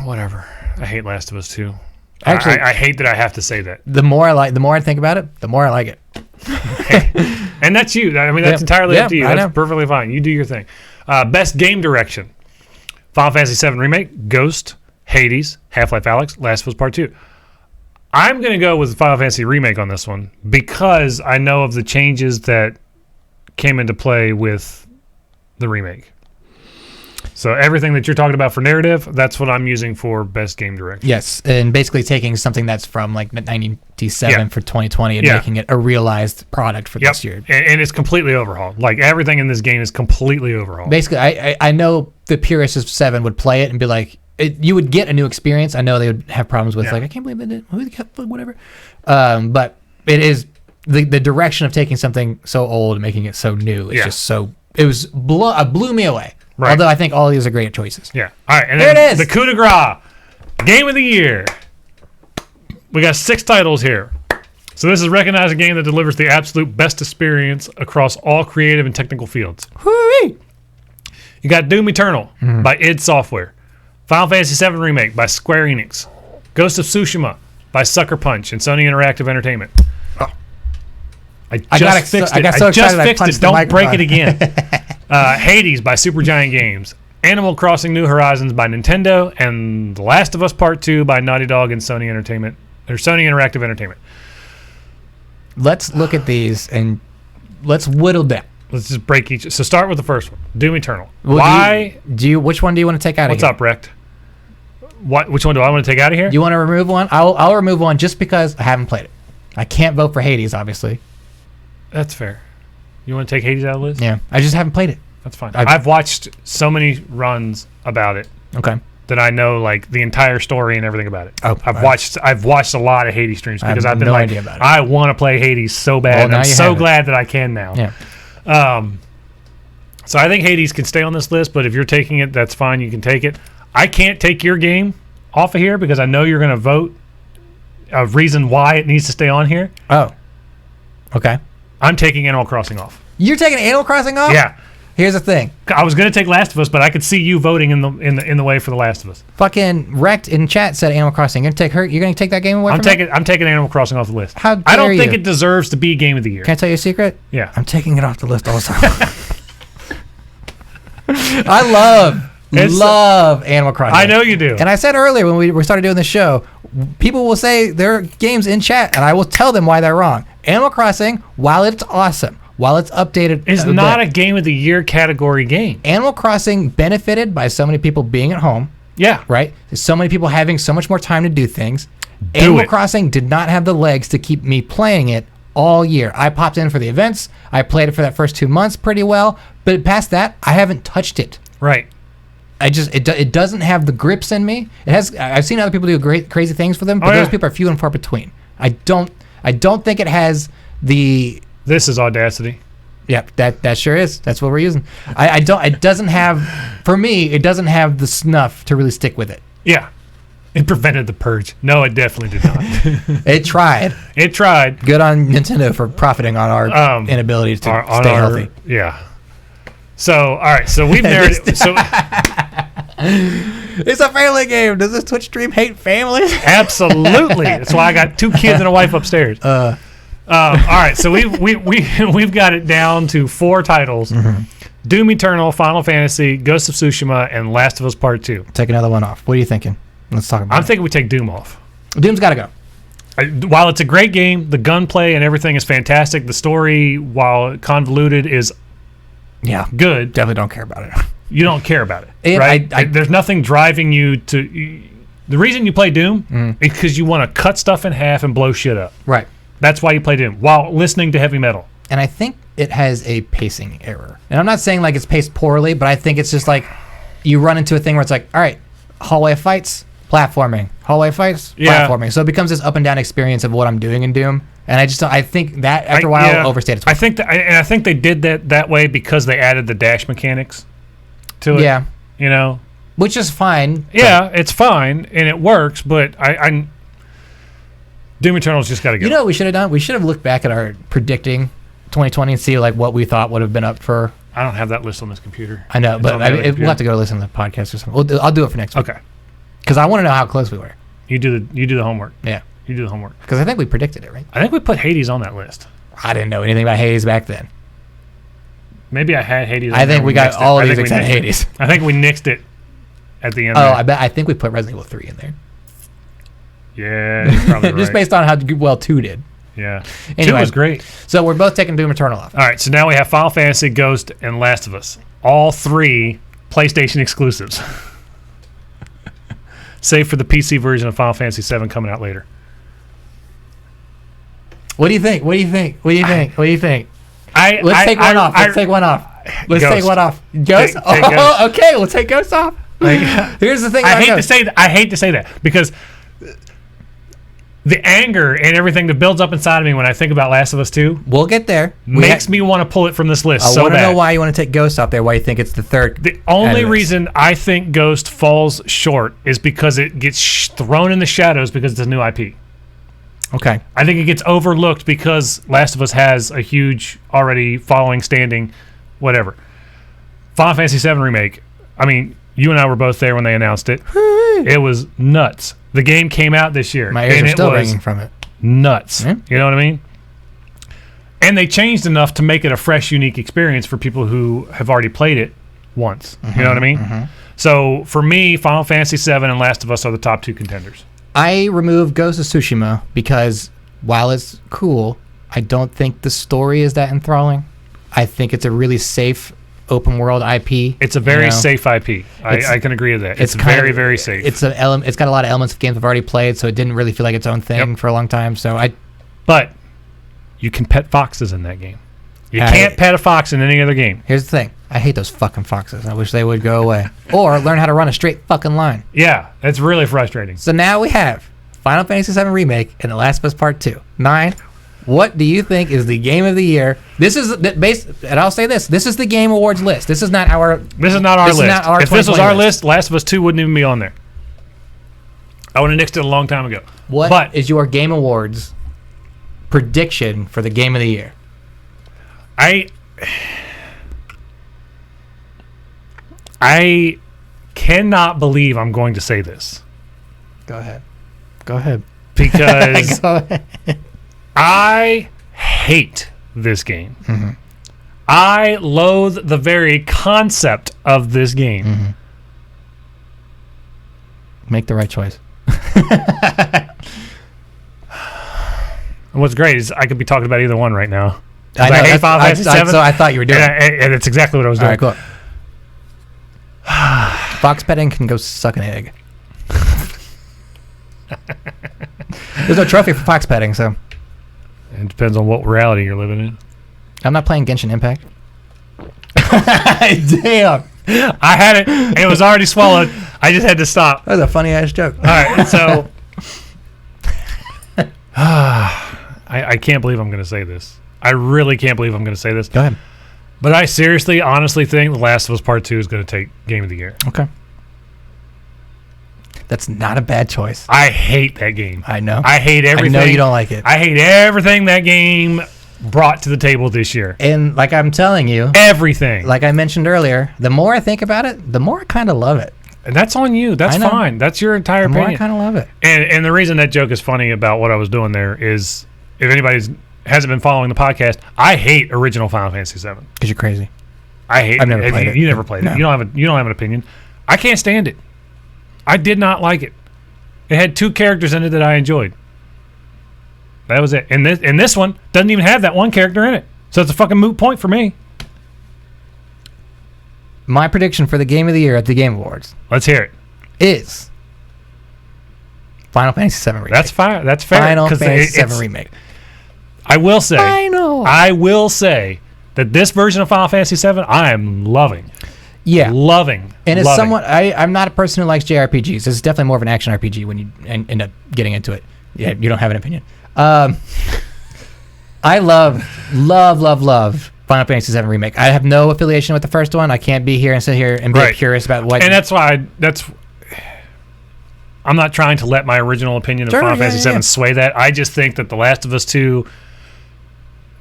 Whatever. I hate Last of Us 2. Actually- I hate that I have to say that. The more I think about it, the more I like it. And that's you. I mean, that's Yeah. entirely Yeah, up to you. I That's know. perfectly fine. You do your thing. Best game direction: Final Fantasy VII Remake, Ghost, Hades, Half-Life Alyx, Last of Us Part 2. I'm going to go with Final Fantasy Remake on this one because I know of the changes that came into play with the remake. So everything that you're talking about for narrative, that's what I'm using for best game direction. Yes, and basically taking something that's from like 1997 Yeah. for 2020 and Yeah. making it a realized product for Yep. this year. And it's completely overhauled. Like everything in this game is completely overhauled. Basically, I know the purists of 7 would play it and be like, you would get a new experience. I know they would have problems with like, I can't believe they did whatever. But it is the direction of taking something so old and making it so new. It's just so, it blew me away. Right. Although I think all of these are great choices. Yeah. All right. And There then it is. the coup de grace, game of the year. We got 6 titles here. So this is recognize a game that delivers the absolute best experience across all creative and technical fields. Whoo-wee. You got Doom Eternal by id Software, Final Fantasy VII Remake by Square Enix, Ghost of Tsushima by Sucker Punch and Sony Interactive Entertainment. I just fixed it. I got so just excited I fixed punched it. the Don't break it microphone. again. Hades by Supergiant Games, Animal Crossing New Horizons by Nintendo, and The Last of Us Part 2 by Naughty Dog and Sony Interactive Entertainment. Let's look at these and let's whittle down. Let's just break each. So start with the first one, Doom Eternal. Well, Why? Which one do you want to take out What's of here? up, Wrecked? Which one do I want to take out of here? You want to remove one? I'll remove one just because I haven't played it. I can't vote for Hades, obviously. That's fair. You want to take Hades out of the list? Yeah, I just haven't played it. That's fine. I've watched so many runs about it Okay. that I know like the entire story and everything about it. Oh, I've watched a lot of Hades streams I have because I've been no like, idea about it. I want to play Hades so bad. Well, and now I'm you so have it. glad that I can now. Yeah. So I think Hades can stay on this list, but if you're taking it, that's fine. You can take it. I can't take your game off of here because I know you're going to vote a reason why it needs to stay on here. Oh. Okay. I'm taking Animal Crossing off. You're taking Animal Crossing off? Yeah. Here's the thing. I was going to take Last of Us, but I could see you voting in the way for The Last of Us. Fucking Wrecked in chat said Animal Crossing. You're gonna take that game away I'm from me? I'm taking Animal Crossing off the list. How I don't dare think you. it deserves to be Game of the Year. Can I tell you a secret? Yeah. I'm taking it off the list also. I love Animal Crossing. I know you do. And I said earlier when we started doing the show, people will say their games in chat, and I will tell them why they're wrong. Animal Crossing, while it's awesome, while it's updated, It's not a Game of the Year category game. Animal Crossing benefited by so many people being at home, Yeah. right? So many people having so much more time to do things. Animal it. Crossing did not have the legs to keep me playing it all year. I popped in for the events. I played it for that first 2 months pretty well, but past that, I haven't touched it. Right. It doesn't have the grips in me. It has. I've seen other people do great crazy things for them, but those people are few and far between. I don't think it has the. This is Audacity. Yeah, that sure is. That's what we're using. I don't. It doesn't have. For me, it doesn't have the snuff to really stick with it. Yeah. It prevented the purge. No, it definitely did not. It tried. It tried. Good on Nintendo for profiting on our inability to stay healthy. Yeah. So, all right. So we've narrowed it. So, It's a family game. Does this Twitch stream hate families? absolutely. That's why I got 2 kids and a wife upstairs. All right. So we've got it down to 4 titles. Mm-hmm. Doom Eternal, Final Fantasy, Ghost of Tsushima, and Last of Us Part 2. Take another one off. What are you thinking? Let's talk about I'm it. thinking we take Doom off. Doom's got to go. While it's a great game, the gunplay and everything is fantastic. The story, while convoluted, is Yeah. good. Definitely don't care about it. You don't care about it, And right? There's nothing driving you to. The reason you play Doom is because you want to cut stuff in half and blow shit up. Right. That's why you play Doom while listening to heavy metal. And I think it has a pacing error. And I'm not saying like it's paced poorly, but I think it's just like you run into a thing where it's like, all right, hallway fights, platforming, hallway fights, platforming. So it becomes this up and down experience of what I'm doing in Doom. And I think that after a while overstayed its welcome. I think they did that way because they added the dash mechanics to it. Yeah. You know? Which is fine. Yeah, it's fine and it works, but I Doom Eternal's just got to go. You know what we should have done? We should have looked back at our predicting 2020 and see like what we thought would have been up for. I don't have that list on this computer. I know, but we'll have to go listen to the podcast or something. I'll do it for next week. Okay. Because I want to know how close we were. You do the homework. Yeah. You do the homework. Because I think we predicted it, right? I think we put Hades on that list. I didn't know anything about Hades back then. Maybe I had Hades on I think we got all of these except nixed Hades. I think we nixed it at the end. I think we put Resident Evil 3 in there. Yeah, you're probably right. Just based on how well 2 did. Yeah. Anyway, 2 was great. So we're both taking Doom Eternal off. All right, so now we have Final Fantasy, Ghost, and Last of Us. All 3 PlayStation exclusives. Save for the PC version of Final Fantasy 7 coming out later. What do you think? Let's take one off. Let's take one off. Ghost? Take Ghost. Okay, we'll take Ghost off. Here's the thing. I hate to say that because the anger and everything that builds up inside of me when I think about Last of Us 2 we'll get there. Makes me want to pull it from this list I want to know why you want to take Ghost off there, why you think it's the third. The only reason I think Ghost falls short is because it gets thrown in the shadows because it's a new IP. Okay. I think it gets overlooked because Last of Us has a huge already following, standing, whatever. Final Fantasy VII Remake, I mean, you and I were both there when they announced it. It was nuts. The game came out this year. My ears are still ringing from it. Nuts. Yeah. You know what I mean? And they changed enough to make it a fresh, unique experience for people who have already played it once. You know what I mean? So for me, Final Fantasy VII and Last of Us are the top 2 contenders. I removed Ghost of Tsushima because while it's cool, I don't think the story is that enthralling. I think it's a really safe open world IP. It's a very safe IP. I can agree with that. It's very, very safe. It's got a lot of elements of games I've already played, so it didn't really feel like its own thing for a long time. But you can pet foxes in that game. You can't pet a fox in any other game. Here's the thing. I hate those fucking foxes. I wish they would go away. Or learn how to run a straight fucking line. Yeah, it's really frustrating. So now we have Final Fantasy VII Remake and The Last of Us Part 2. 9. What do you think is the game of the year? This is and I'll say this is the Game Awards list. This is not our list. If this was our list, Last of Us 2 wouldn't even be on there. I would have nixed it a long time ago. What is your Game Awards prediction for the game of the year? I cannot believe I'm going to say this. Go ahead. Because I hate this game. Mm-hmm. I loathe the very concept of this game. Mm-hmm. Make the right choice. What's great is I could be talking about either one right now. I know, I hate Final Fantasy VII, so I thought you were doing it. And it's exactly what I was doing. All right, cool. Fox petting can go suck an egg. There's no trophy for fox petting, so. It depends on what reality you're living in. I'm not playing Genshin Impact. Damn. I had it. It was already swallowed. I just had to stop. That was a funny ass joke. All right, so. I can't believe I'm going to say this. I really can't believe I'm going to say this. Go ahead. But I seriously, honestly think The Last of Us Part 2 is going to take Game of the Year. Okay. That's not a bad choice. I hate that game. I know. I hate everything. I know you don't like it. I hate everything that game brought to the table this year. And like I'm telling you. Everything. Like I mentioned earlier, the more I think about it, the more I kind of love it. And that's on you. That's fine. That's your entire opinion. The more I kind of love it. And the reason that joke is funny about what I was doing there is, if anybody hasn't been following the podcast, I hate original Final Fantasy VII. Because you're crazy. I've never played it. You never played it. You don't have an opinion. I can't stand it. I did not like it. It had 2 characters in it that I enjoyed. That was it. And this one doesn't even have that one character in it. So it's a fucking moot point for me. My prediction for the game of the year at the Game Awards. Let's hear it. Is Final Fantasy VII Remake. That's fine. That's fair. Final Fantasy VII Remake. I will say. I know. I will say that this version of Final Fantasy VII I am loving. Yeah. Loving. And as loving. someone, I'm not a person who likes JRPGs. This is definitely more of an action RPG when you end up getting into it. Yeah, you don't have an opinion. I love Final Fantasy VII Remake. I have no affiliation with the first one. I can't be here and sit here and be curious about what. And that's why I'm not trying to let my original opinion of Final Fantasy VII sway that. I just think that The Last of Us 2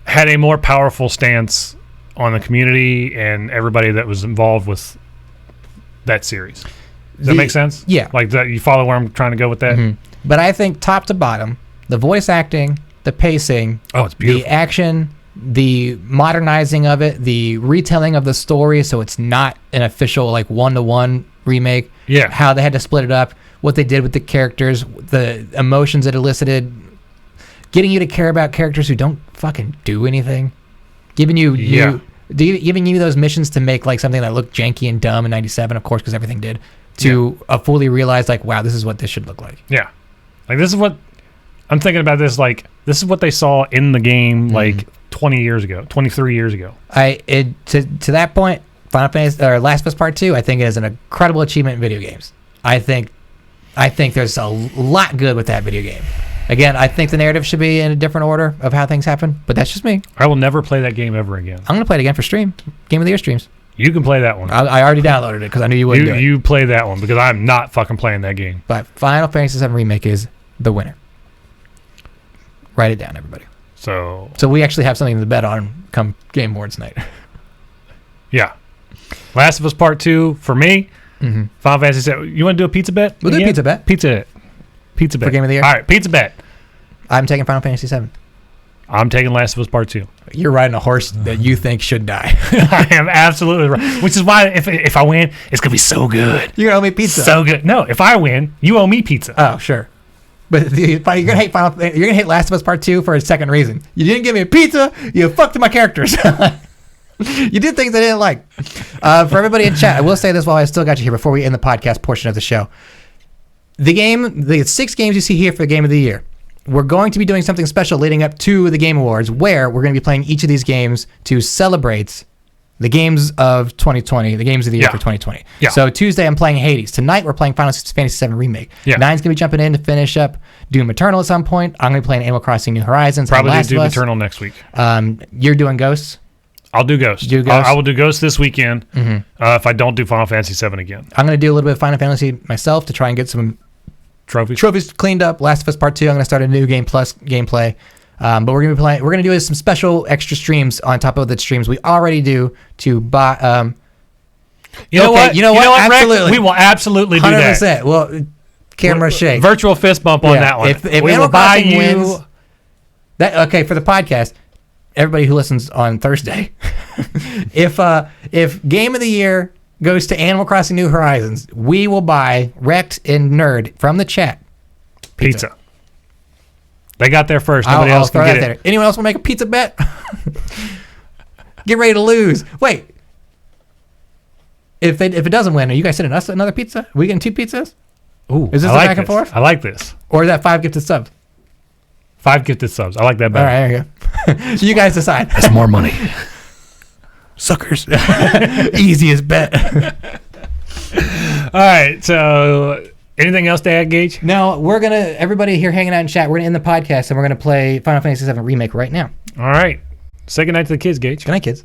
had a more powerful stance on the community and everybody that was involved with that series. Does that make sense? Yeah. Like that, you follow where I'm trying to go with that? Mm-hmm. But I think top to bottom, the voice acting, the pacing, it's beautiful. The action, the modernizing of it, the retelling of the story so it's not an official like one-to-one remake. Yeah. How they had to split it up, what they did with the characters, the emotions it elicited, getting you to care about characters who don't fucking do anything. Giving you giving you those missions to make like something that looked janky and dumb in 97, of course, because everything did, to fully realize like, wow, this is what this should look like. Yeah. Like this is what I'm thinking about this, like this is what they saw in the game like 20 years ago, 23 years ago. To that point, Final Fantasy or Last of Us Part 2, I think it is an incredible achievement in video games. I think there's a lot good with that video game. Again, I think the narrative should be in a different order of how things happen, but that's just me. I will never play that game ever again. I'm going to play it again for stream. Game of the Year streams. You can play that one. I already downloaded it because I knew you wouldn't do it. You play that one because I'm not fucking playing that game. But Final Fantasy VII Remake is the winner. Write it down, everybody. So we actually have something to bet on come Game Awards night. Yeah. Last of Us Part 2 for me. Mm-hmm. Final Fantasy VII. You want to do a pizza bet? We'll do a pizza bet. Pizza bet. For Game of the Year? All right, pizza bet. I'm taking Final Fantasy VII. I'm taking Last of Us Part 2. You're riding a horse that you think should die. I am absolutely right. Which is why if I win, it's going to be so good. You're going to owe me pizza. So good. No, if I win, you owe me pizza. Oh, sure. But you're going to hate Last of Us Part 2 for a second reason. You didn't give me a pizza. You fucked my characters. You did things I didn't like. For everybody in chat, I will say this while I still got you here before we end the podcast portion of the show. The 6 games you see here for the Game of the Year, we're going to be doing something special leading up to the Game Awards where we're going to be playing each of these games to celebrate the games of 2020, the games of the year for 2020. Yeah. So Tuesday I'm playing Hades. Tonight we're playing Final Fantasy VII Remake. Yeah. Nine's going to be jumping in to finish up Doom Eternal at some point. I'm going to be playing Animal Crossing New Horizons. Probably do Doom Eternal next week. You're doing Ghosts? I'll do Ghost. I will do Ghost this weekend if I don't do Final Fantasy VII again. I'm going to do a little bit of Final Fantasy myself to try and get some trophies cleaned up. Last of Us Part 2. I'm going to start a new game plus gameplay. But we're going to do some special extra streams on top of the streams we already do to buy. You know what? Absolutely. Rick, we will absolutely do 100%. That. Well, camera shake. Virtual fist bump on that one. If Animal Crossing wins, for the podcast, everybody who listens on Thursday, if Game of the Year goes to Animal Crossing New Horizons, we will buy Wrecked and Nerd from the chat pizza. They got there first. Nobody else can get it. There. Anyone else want to make a pizza bet? Get ready to lose. Wait. If it doesn't win, are you guys sending us another pizza? Are we getting 2 pizzas? Ooh, is this back and forth? I like this. Or is that 5 gifted subs? 5 gifted subs. I like that better. All right, there you go. So you guys decide. That's more money. Suckers. Easiest bet. All right, so anything else to add, Gage? No, everybody here hanging out in chat, we're going to end the podcast and we're going to play Final Fantasy VII Remake right now. All right. Say goodnight to the kids, Gage. Good night, kids.